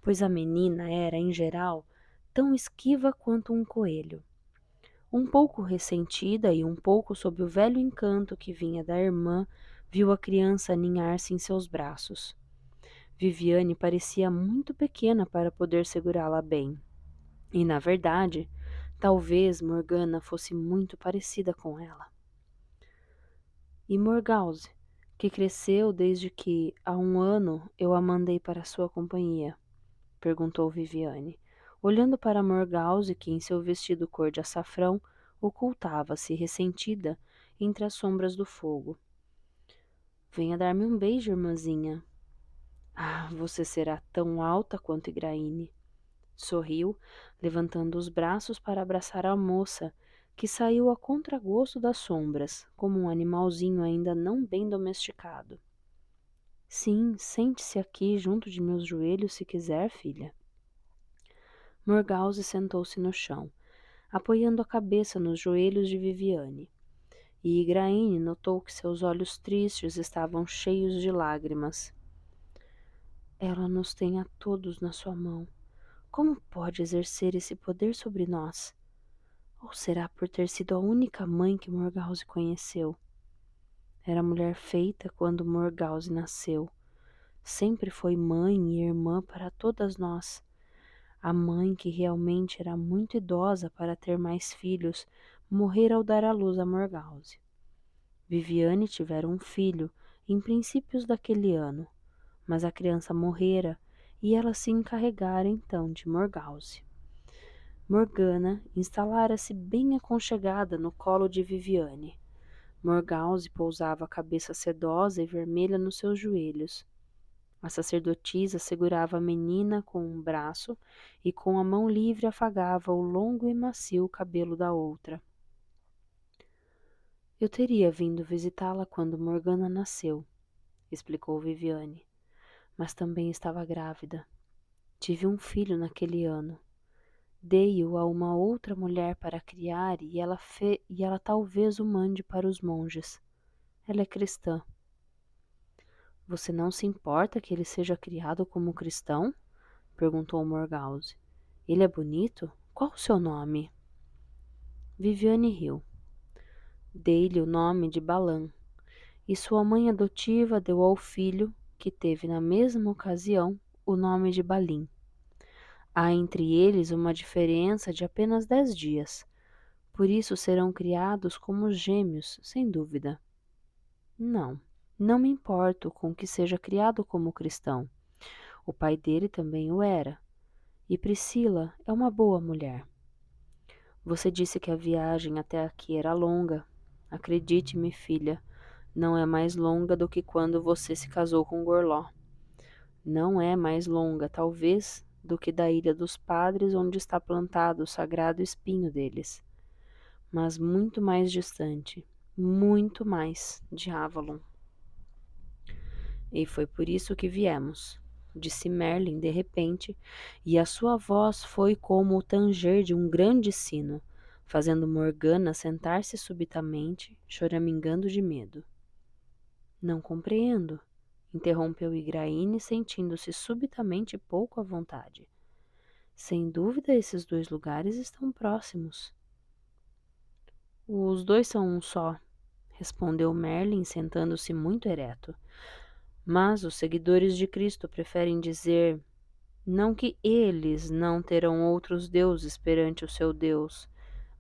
A: pois a menina era, em geral, tão esquiva quanto um coelho. Um pouco ressentida e um pouco sob o velho encanto que vinha da irmã, viu a criança aninhar-se em seus braços. Viviane parecia muito pequena para poder segurá-la bem. E, na verdade, talvez Morgana fosse muito parecida com ela. E Morgause, que cresceu desde que, há um ano, eu a mandei para sua companhia? Perguntou Viviane, olhando para Morgause, que em seu vestido cor de açafrão ocultava-se, ressentida, entre as sombras do fogo. Venha dar-me um beijo, irmãzinha. Ah, você será tão alta quanto Igraine. Sorriu, levantando os braços para abraçar a moça, que saiu a contragosto das sombras, como um animalzinho ainda não bem domesticado. Sim, sente-se aqui junto de meus joelhos se quiser, filha. Morgause sentou-se no chão, apoiando a cabeça nos joelhos de Viviane, e Igraine notou que seus olhos tristes estavam cheios de lágrimas. Ela nos tem a todos na sua mão. Como pode exercer esse poder sobre nós? Ou será por ter sido a única mãe que Morgause conheceu? Era mulher feita quando Morgause nasceu. Sempre foi mãe e irmã para todas nós. A mãe, que realmente era muito idosa para ter mais filhos, morrera ao dar à luz a Morgause. Viviane tivera um filho em princípios daquele ano, mas a criança morrera e ela se encarregara então de Morgause. Morgana instalara-se bem aconchegada no colo de Viviane. Morgause pousava a cabeça sedosa e vermelha nos seus joelhos. A sacerdotisa segurava a menina com um braço e com a mão livre afagava o longo e macio cabelo da outra. Eu teria vindo visitá-la quando Morgana nasceu, explicou Viviane, mas também estava grávida. Tive um filho naquele ano. Dei-o a uma outra mulher para criar e ela talvez o mande para os monges. Ela é cristã. Você não se importa que ele seja criado como cristão? Perguntou Morgause. Ele é bonito? Qual o seu nome? Viviane riu. Dei-lhe o nome de Balan, e sua mãe adotiva deu ao filho, que teve na mesma ocasião, o nome de Balim. Há entre eles uma diferença de apenas 10 dias. Por isso serão criados como gêmeos, sem dúvida. Não, não me importo com que seja criado como cristão. O pai dele também o era. E Priscila é uma boa mulher. Você disse que a viagem até aqui era longa. Acredite-me, filha, não é mais longa do que quando você se casou com Gorló. Não é mais longa, talvez, do que da Ilha dos Padres, onde está plantado o sagrado espinho deles, mas muito mais distante, muito mais, de Avalon. E foi por isso que viemos, disse Merlin de repente, e a sua voz foi como o tanger de um grande sino, fazendo Morgana sentar-se subitamente, choramingando de medo. Não compreendo, interrompeu Igraine, sentindo-se subitamente pouco à vontade. Sem dúvida, esses dois lugares estão próximos. Os dois são um só, respondeu Merlin, sentando-se muito ereto. Mas os seguidores de Cristo preferem dizer não que eles não terão outros deuses perante o seu Deus,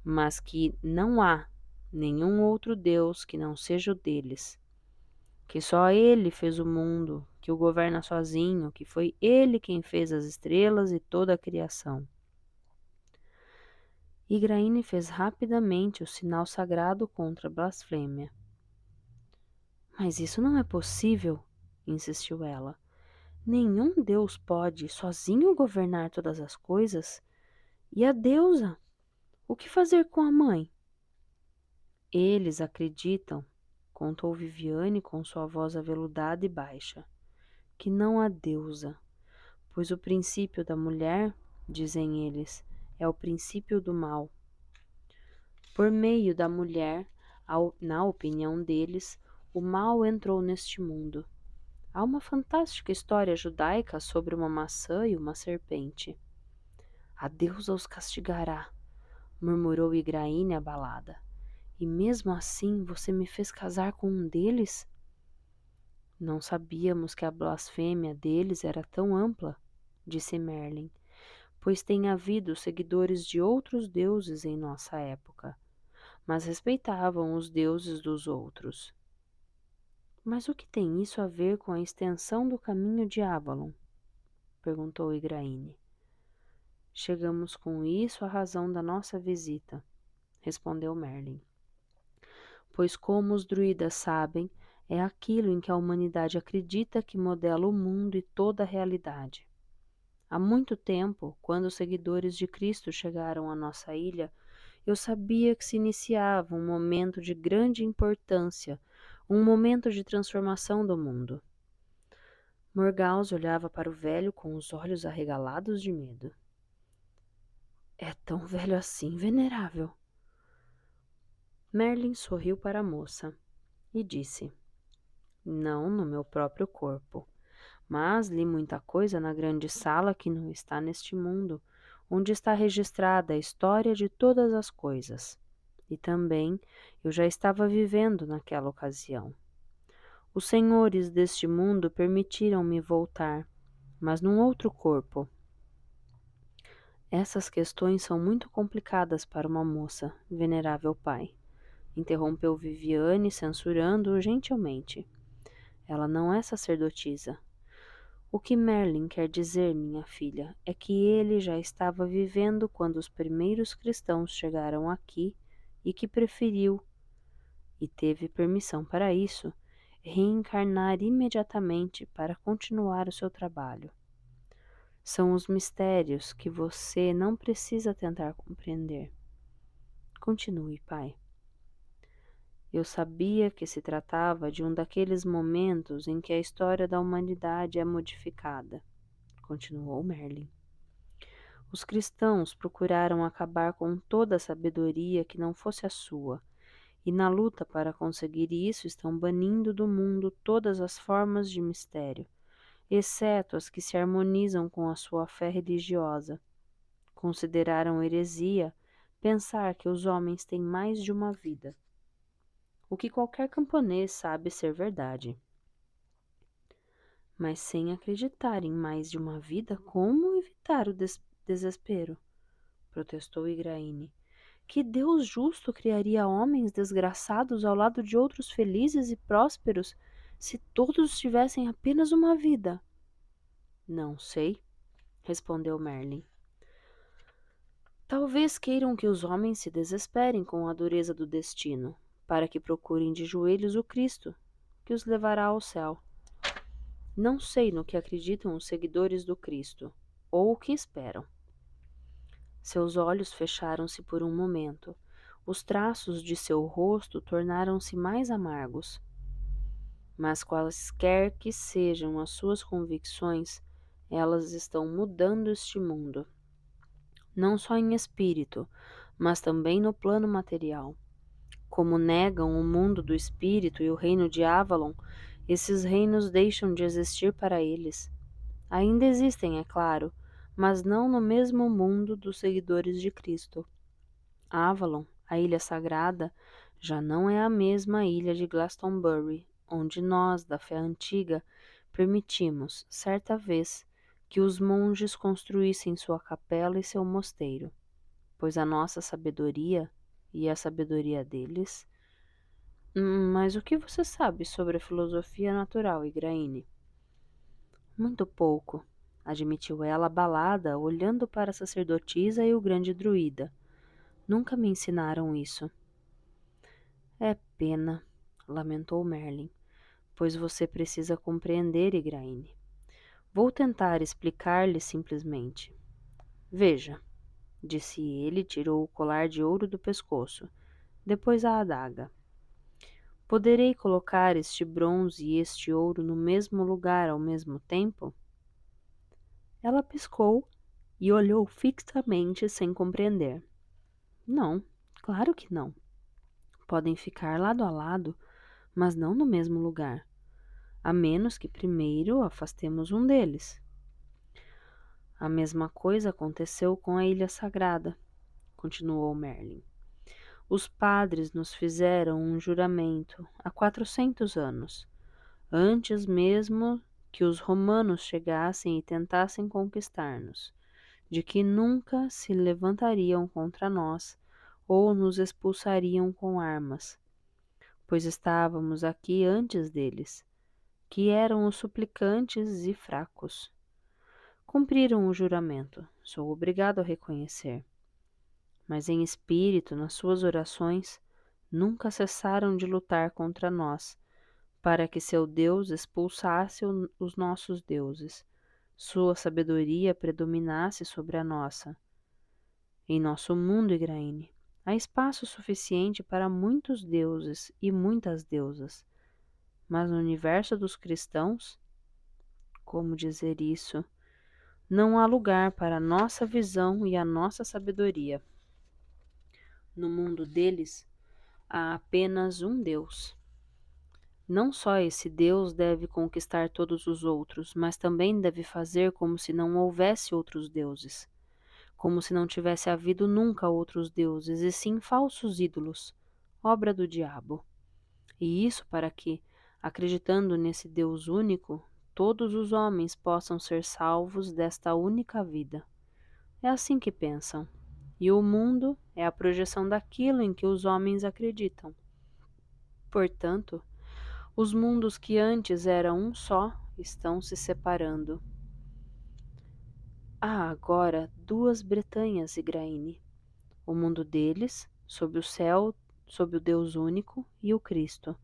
A: mas que não há nenhum outro Deus que não seja o deles. Que só Ele fez o mundo, que o governa sozinho, que foi Ele quem fez as estrelas e toda a criação. Igraine fez rapidamente o sinal sagrado contra a blasfêmia. Mas isso não é possível, insistiu ela. Nenhum Deus pode sozinho governar todas as coisas. E a deusa? O que fazer com a mãe? Eles acreditam, contou Viviane com sua voz aveludada e baixa, que não há deusa, pois o princípio da mulher, dizem eles, é o princípio do mal. Por meio da mulher, na opinião deles, o mal entrou neste mundo. Há uma fantástica história judaica sobre uma maçã e uma serpente. A deusa os castigará, murmurou Igraine abalada. E mesmo assim você me fez casar com um deles? Não sabíamos que a blasfêmia deles era tão ampla, disse Merlin, pois tem havido seguidores de outros deuses em nossa época, mas respeitavam os deuses dos outros. Mas o que tem isso a ver com a extensão do caminho de Avalon? Perguntou Igraine. Chegamos com isso à razão da nossa visita, respondeu Merlin. Pois como os druidas sabem, é aquilo em que a humanidade acredita que modela o mundo e toda a realidade. Há muito tempo, quando os seguidores de Cristo chegaram à nossa ilha, eu sabia que se iniciava um momento de grande importância, um momento de transformação do mundo. Morgause olhava para o velho com os olhos arregalados de medo. É tão velho assim, venerável? Merlin sorriu para a moça e disse: Não no meu próprio corpo, mas li muita coisa na grande sala que não está neste mundo, onde está registrada a história de todas as coisas. E também eu já estava vivendo naquela ocasião. Os senhores deste mundo permitiram-me voltar, mas num outro corpo. Essas questões são muito complicadas para uma moça, venerável pai, interrompeu Viviane, censurando-o gentilmente. Ela não é sacerdotisa. O que Merlin quer dizer, minha filha, é que ele já estava vivendo quando os primeiros cristãos chegaram aqui e que preferiu, e teve permissão para isso, reencarnar imediatamente para continuar o seu trabalho. São os mistérios que você não precisa tentar compreender. Continue, pai. Eu sabia que se tratava de um daqueles momentos em que a história da humanidade é modificada, continuou Merlin. Os cristãos procuraram acabar com toda a sabedoria que não fosse a sua, e na luta para conseguir isso estão banindo do mundo todas as formas de mistério, exceto as que se harmonizam com a sua fé religiosa. Consideraram heresia pensar que os homens têm mais de uma vida, o que qualquer camponês sabe ser verdade. Mas sem acreditar em mais de uma vida, como evitar o desespero? Protestou Igraine. Que Deus justo criaria homens desgraçados ao lado de outros felizes e prósperos se todos tivessem apenas uma vida? Não sei, respondeu Merlin. Talvez queiram que os homens se desesperem com a dureza do destino, para que procurem de joelhos o Cristo, que os levará ao céu. Não sei no que acreditam os seguidores do Cristo, ou o que esperam. Seus olhos fecharam-se por um momento. Os traços de seu rosto tornaram-se mais amargos. Mas quaisquer que sejam as suas convicções, elas estão mudando este mundo. Não só em espírito, mas também no plano material. Como negam o mundo do espírito e o reino de Avalon, esses reinos deixam de existir para eles. Ainda existem, é claro, mas não no mesmo mundo dos seguidores de Cristo. Avalon, a ilha sagrada, já não é a mesma ilha de Glastonbury, onde nós, da fé antiga, permitimos, certa vez, que os monges construíssem sua capela e seu mosteiro, pois a nossa sabedoria e a sabedoria deles. Mas o que você sabe sobre a filosofia natural, Igraine? Muito pouco, admitiu ela abalada, olhando para a sacerdotisa e o grande druida. Nunca me ensinaram isso. É pena, lamentou Merlin, pois você precisa compreender, Igraine. Vou tentar explicar-lhe simplesmente. Veja, disse ele e tirou o colar de ouro do pescoço, depois a adaga. Poderei colocar este bronze e este ouro no mesmo lugar ao mesmo tempo? Ela piscou e olhou fixamente sem compreender. Não, claro que não. Podem ficar lado a lado, mas não no mesmo lugar, a menos que primeiro afastemos um deles. A mesma coisa aconteceu com a Ilha Sagrada, continuou Merlin. Os padres nos fizeram um juramento há 400 anos, antes mesmo que os romanos chegassem e tentassem conquistar-nos, de que nunca se levantariam contra nós ou nos expulsariam com armas, pois estávamos aqui antes deles, que eram os suplicantes e fracos. Cumpriram o juramento, sou obrigado a reconhecer. Mas em espírito, nas suas orações, nunca cessaram de lutar contra nós, para que seu Deus expulsasse os nossos deuses, sua sabedoria predominasse sobre a nossa. Em nosso mundo, Igraine, há espaço suficiente para muitos deuses e muitas deusas, mas no universo dos cristãos, como dizer isso, não há lugar para a nossa visão e a nossa sabedoria. No mundo deles, há apenas um Deus. Não só esse Deus deve conquistar todos os outros, mas também deve fazer como se não houvesse outros deuses, como se não tivesse havido nunca outros deuses, e sim falsos ídolos, obra do diabo. E isso para que, acreditando nesse Deus único, todos os homens possam ser salvos desta única vida. É assim que pensam, e o mundo é a projeção daquilo em que os homens acreditam. Portanto, os mundos que antes eram um só estão se separando. Há agora duas Bretanhas, Igraine. O mundo deles, sob o céu, sob o Deus único e o Cristo.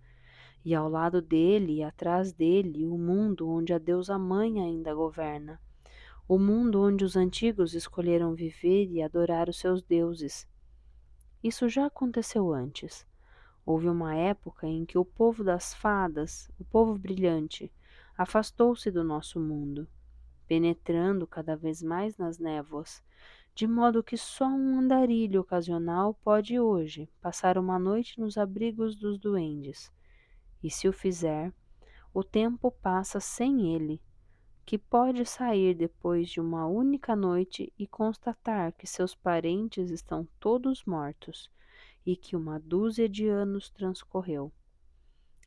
A: E ao lado dele e atrás dele, o mundo onde a deusa mãe ainda governa. O mundo onde os antigos escolheram viver e adorar os seus deuses. Isso já aconteceu antes. Houve uma época em que o povo das fadas, o povo brilhante, afastou-se do nosso mundo, penetrando cada vez mais nas névoas, de modo que só um andarilho ocasional pode hoje passar uma noite nos abrigos dos duendes. E se o fizer, o tempo passa sem ele, que pode sair depois de uma única noite e constatar que seus parentes estão todos mortos e que uma dúzia de anos transcorreu.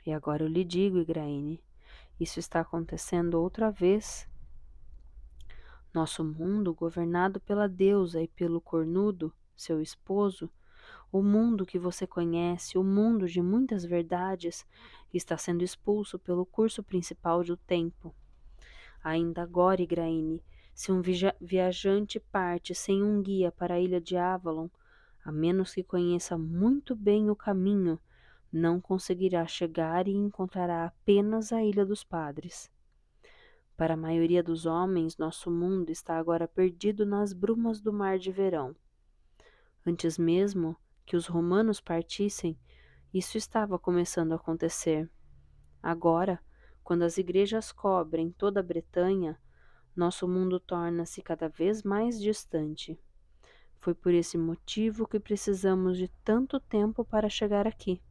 A: E agora eu lhe digo, Igraine, isso está acontecendo outra vez. Nosso mundo, governado pela deusa e pelo cornudo, seu esposo, o mundo que você conhece, o mundo de muitas verdades, está sendo expulso pelo curso principal do tempo. Ainda agora, Igraine, se um viajante parte sem um guia para a ilha de Avalon, a menos que conheça muito bem o caminho, não conseguirá chegar e encontrará apenas a Ilha dos Padres. Para a maioria dos homens, nosso mundo está agora perdido nas brumas do mar de verão. Antes mesmo que os romanos partissem, isso estava começando a acontecer. Agora, quando as igrejas cobrem toda a Bretanha, nosso mundo torna-se cada vez mais distante. Foi por esse motivo que precisamos de tanto tempo para chegar aqui.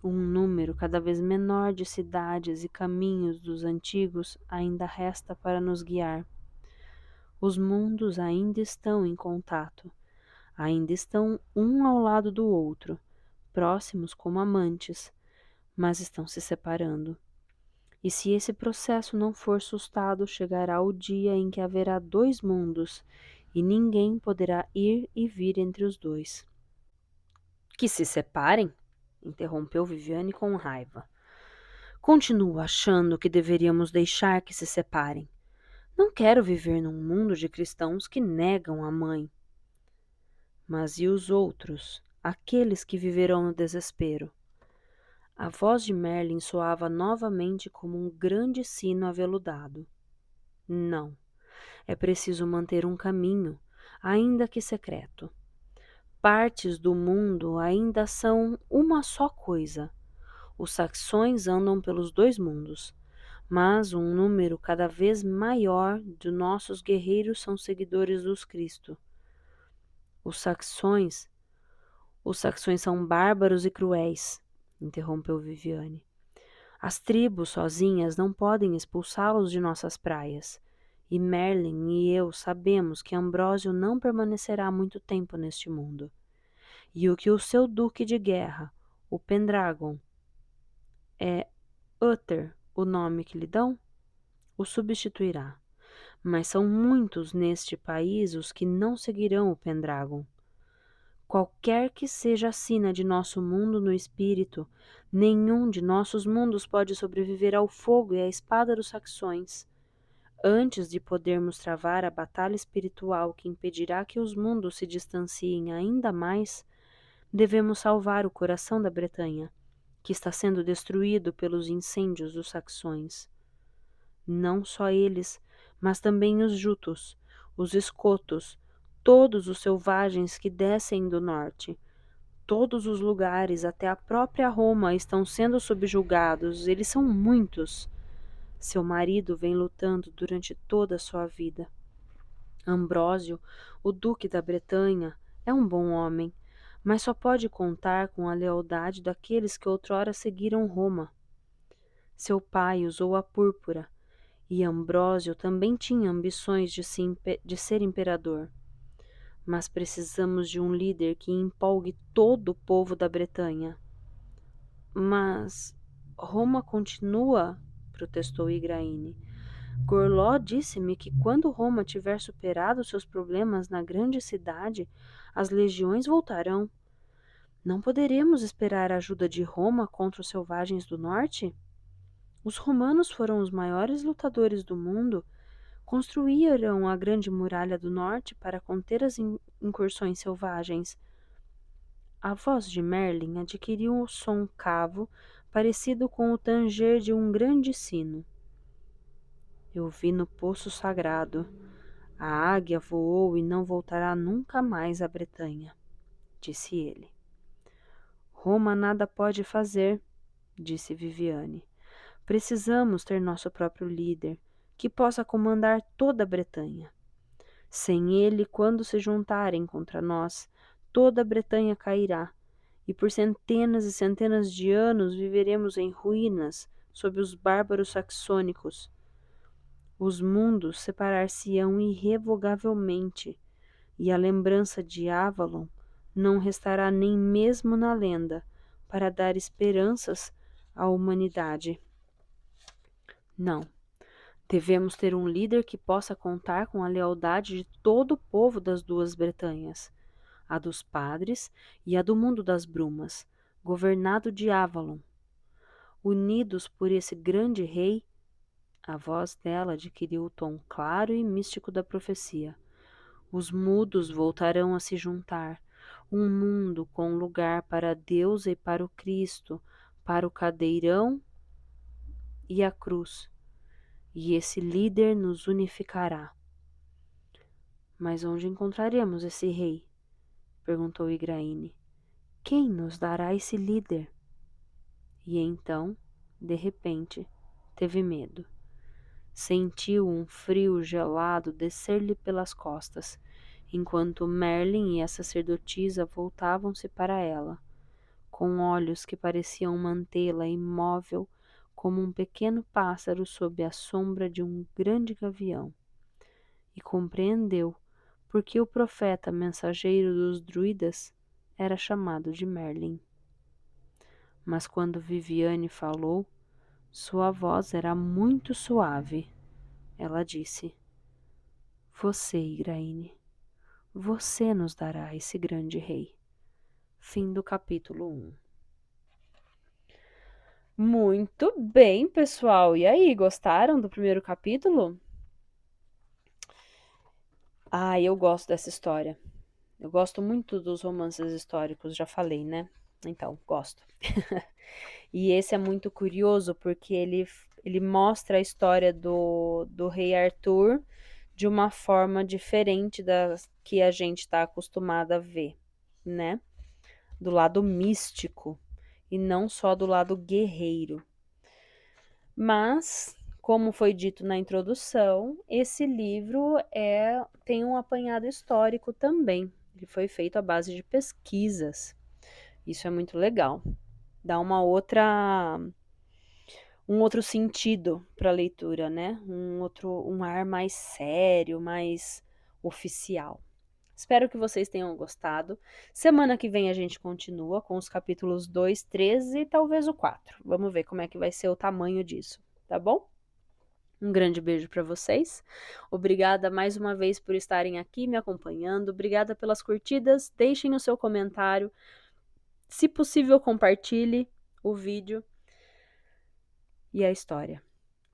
A: Um número cada vez menor de cidades e caminhos dos antigos ainda resta para nos guiar. Os mundos ainda estão em contato, ainda estão um ao lado do outro, próximos como amantes, mas estão se separando. E se esse processo não for sustado, chegará o dia em que haverá dois mundos, e ninguém poderá ir e vir entre os dois. Que se separem? Interrompeu Viviane com raiva. Continuo achando que deveríamos deixar que se separem. Não quero viver num mundo de cristãos que negam a mãe. Mas e os outros, aqueles que viverão no desespero? A voz de Merlin soava novamente como um grande sino aveludado. Não, é preciso manter um caminho, ainda que secreto. Partes do mundo ainda são uma só coisa. Os saxões andam pelos dois mundos, mas um número cada vez maior de nossos guerreiros são seguidores dos Cristo. Os saxões são bárbaros e cruéis, interrompeu Viviane. As tribos sozinhas não podem expulsá-los de nossas praias, e Merlin e eu sabemos que Ambrósio não permanecerá muito tempo neste mundo, e o que o seu duque de guerra, o Pendragon, é Uther o nome que lhe dão, o substituirá. Mas são muitos neste país os que não seguirão o Pendragon. Qualquer que seja a sina de nosso mundo no espírito, nenhum de nossos mundos pode sobreviver ao fogo e à espada dos saxões. Antes de podermos travar a batalha espiritual que impedirá que os mundos se distanciem ainda mais, devemos salvar o coração da Bretanha, que está sendo destruído pelos incêndios dos saxões. Não só eles, mas também os jutos, os escotos, todos os selvagens que descem do norte. Todos os lugares, até a própria Roma, estão sendo subjugados. Eles são muitos. Seu marido vem lutando durante toda a sua vida. Ambrósio, o duque da Bretanha, é um bom homem, mas só pode contar com a lealdade daqueles que outrora seguiram Roma. Seu pai usou a púrpura, e Ambrósio também tinha ambições de ser imperador. Mas precisamos de um líder que empolgue todo o povo da Bretanha. Mas Roma continua, protestou Igraine. Gorló disse-me que quando Roma tiver superado seus problemas na grande cidade, as legiões voltarão. Não poderemos esperar a ajuda de Roma contra os selvagens do norte? Os romanos foram os maiores lutadores do mundo, construíram a Grande Muralha do Norte para conter as incursões selvagens. A voz de Merlin adquiriu um som cavo, parecido com o tanger de um grande sino. Eu vi no poço sagrado. A águia voou e não voltará nunca mais à Bretanha, disse ele. Roma nada pode fazer, disse Viviane. Precisamos ter nosso próprio líder, que possa comandar toda a Bretanha. Sem ele, quando se juntarem contra nós, toda a Bretanha cairá, e por centenas e centenas de anos viveremos em ruínas sob os bárbaros saxônicos. Os mundos separar-se-ão irrevogavelmente, e a lembrança de Avalon não restará nem mesmo na lenda para dar esperanças à humanidade. Não. Devemos ter um líder que possa contar com a lealdade de todo o povo das duas Bretanhas, a dos padres e a do mundo das brumas, governado de Avalon. Unidos por esse grande rei, a voz dela adquiriu o tom claro e místico da profecia. Os mudos voltarão a se juntar, um mundo com lugar para a deusa e para o Cristo, para o cadeirão e a cruz. E esse líder nos unificará. Mas onde encontraremos esse rei? Perguntou Igraine. Quem nos dará esse líder? E então, de repente, teve medo. Sentiu um frio gelado descer-lhe pelas costas, enquanto Merlin e a sacerdotisa voltavam-se para ela, com olhos que pareciam mantê-la imóvel como um pequeno pássaro sob a sombra de um grande gavião. E compreendeu por que o profeta mensageiro dos druidas era chamado de Merlin. Mas quando Viviane falou, sua voz era muito suave. Ela disse: Você, Igraine, você nos dará esse grande rei. Fim do capítulo 1. Muito bem, pessoal. E aí, gostaram do primeiro capítulo? Eu gosto dessa história. Eu gosto muito dos romances históricos, já falei, né? Então, gosto. E esse é muito curioso porque ele mostra a história do rei Arthur de uma forma diferente da que a gente está acostumado a ver, né? Do lado místico e não só do lado guerreiro. Mas, como foi dito na introdução, esse livro tem um apanhado histórico também. Ele foi feito à base de pesquisas. Isso é muito legal. Dá um outro sentido para a leitura, né? Um ar mais sério, mais oficial. Espero que vocês tenham gostado. Semana que vem a gente continua com os capítulos 2, 3 e talvez o 4. Vamos ver como é que vai ser o tamanho disso, tá bom? Um grande beijo para vocês. Obrigada mais uma vez por estarem aqui me acompanhando. Obrigada pelas curtidas. Deixem o seu comentário. Se possível, compartilhe o vídeo e a história.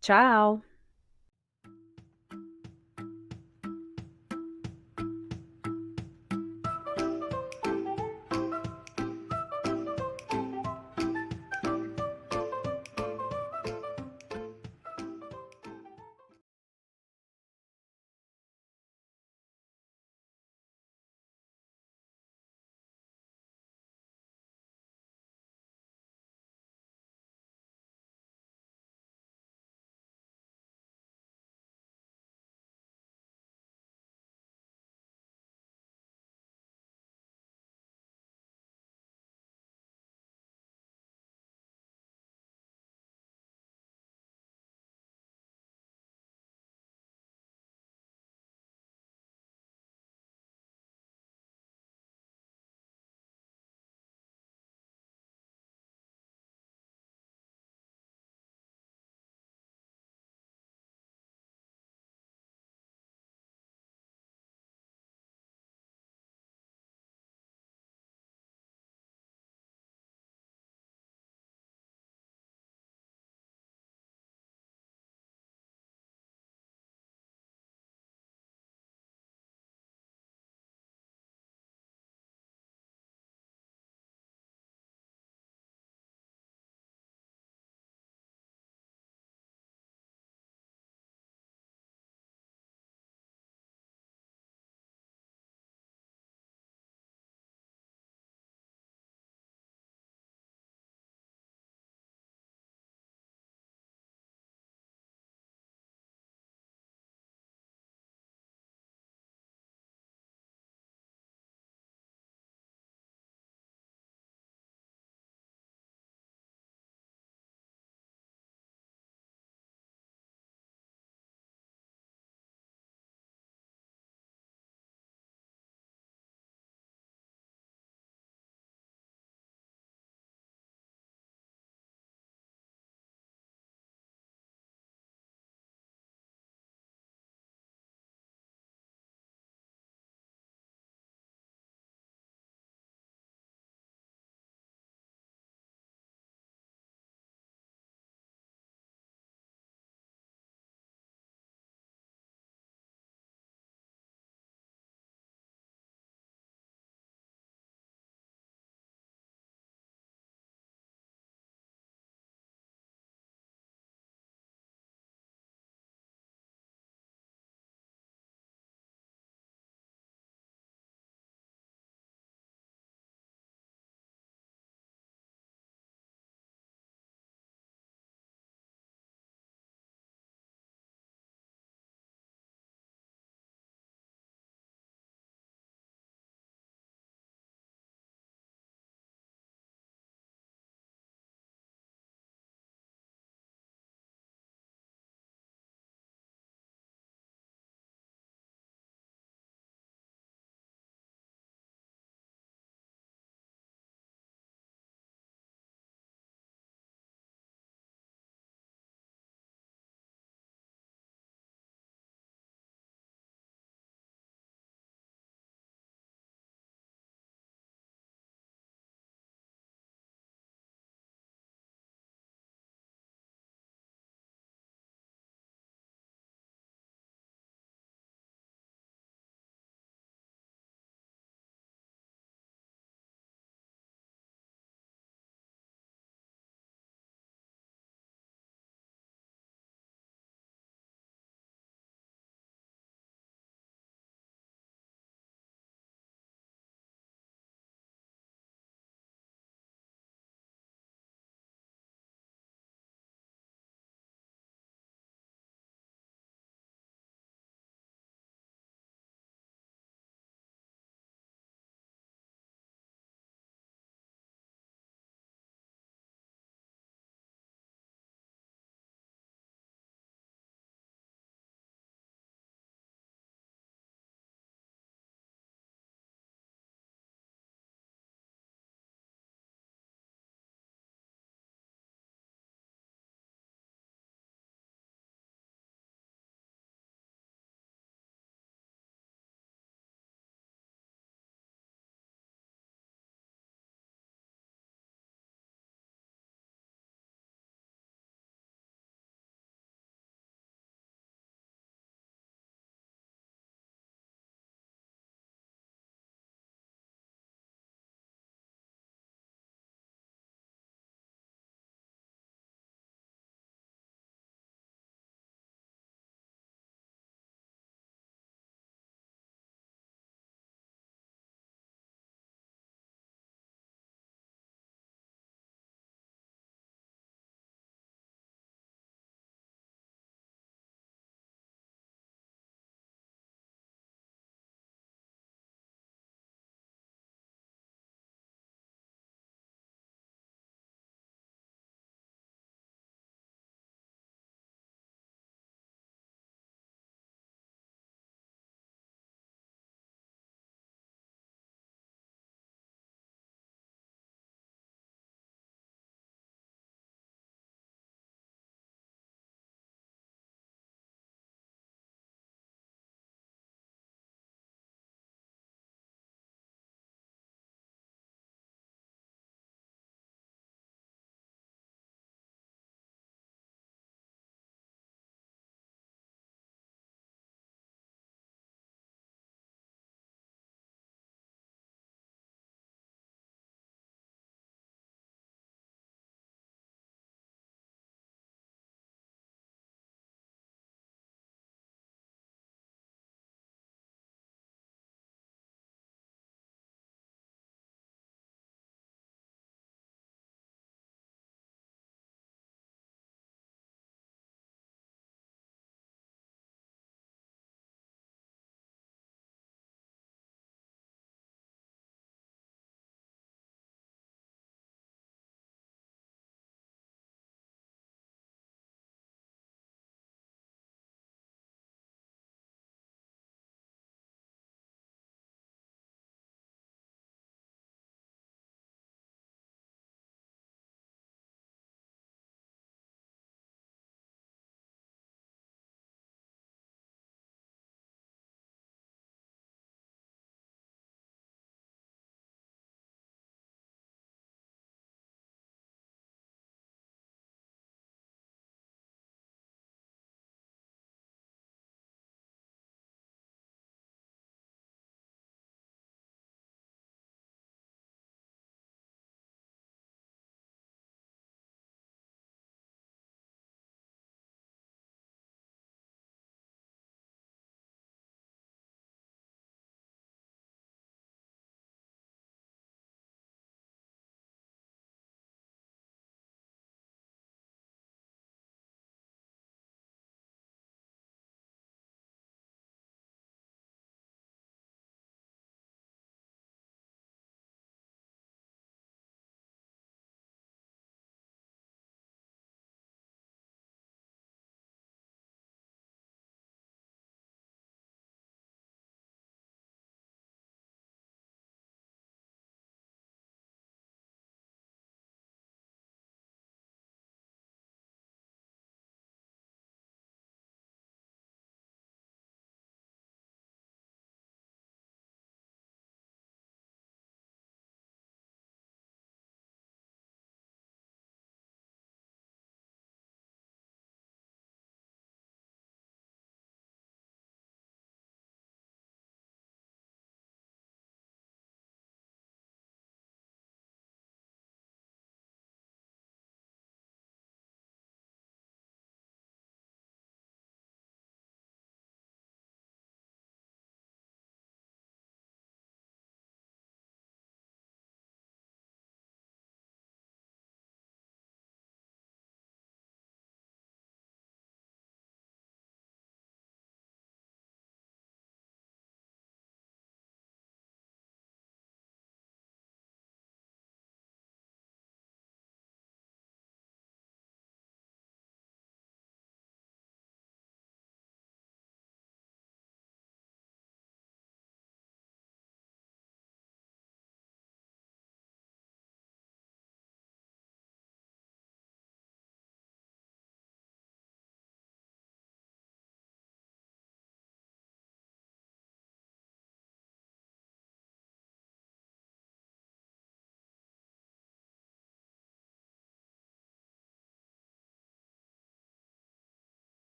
A: Tchau!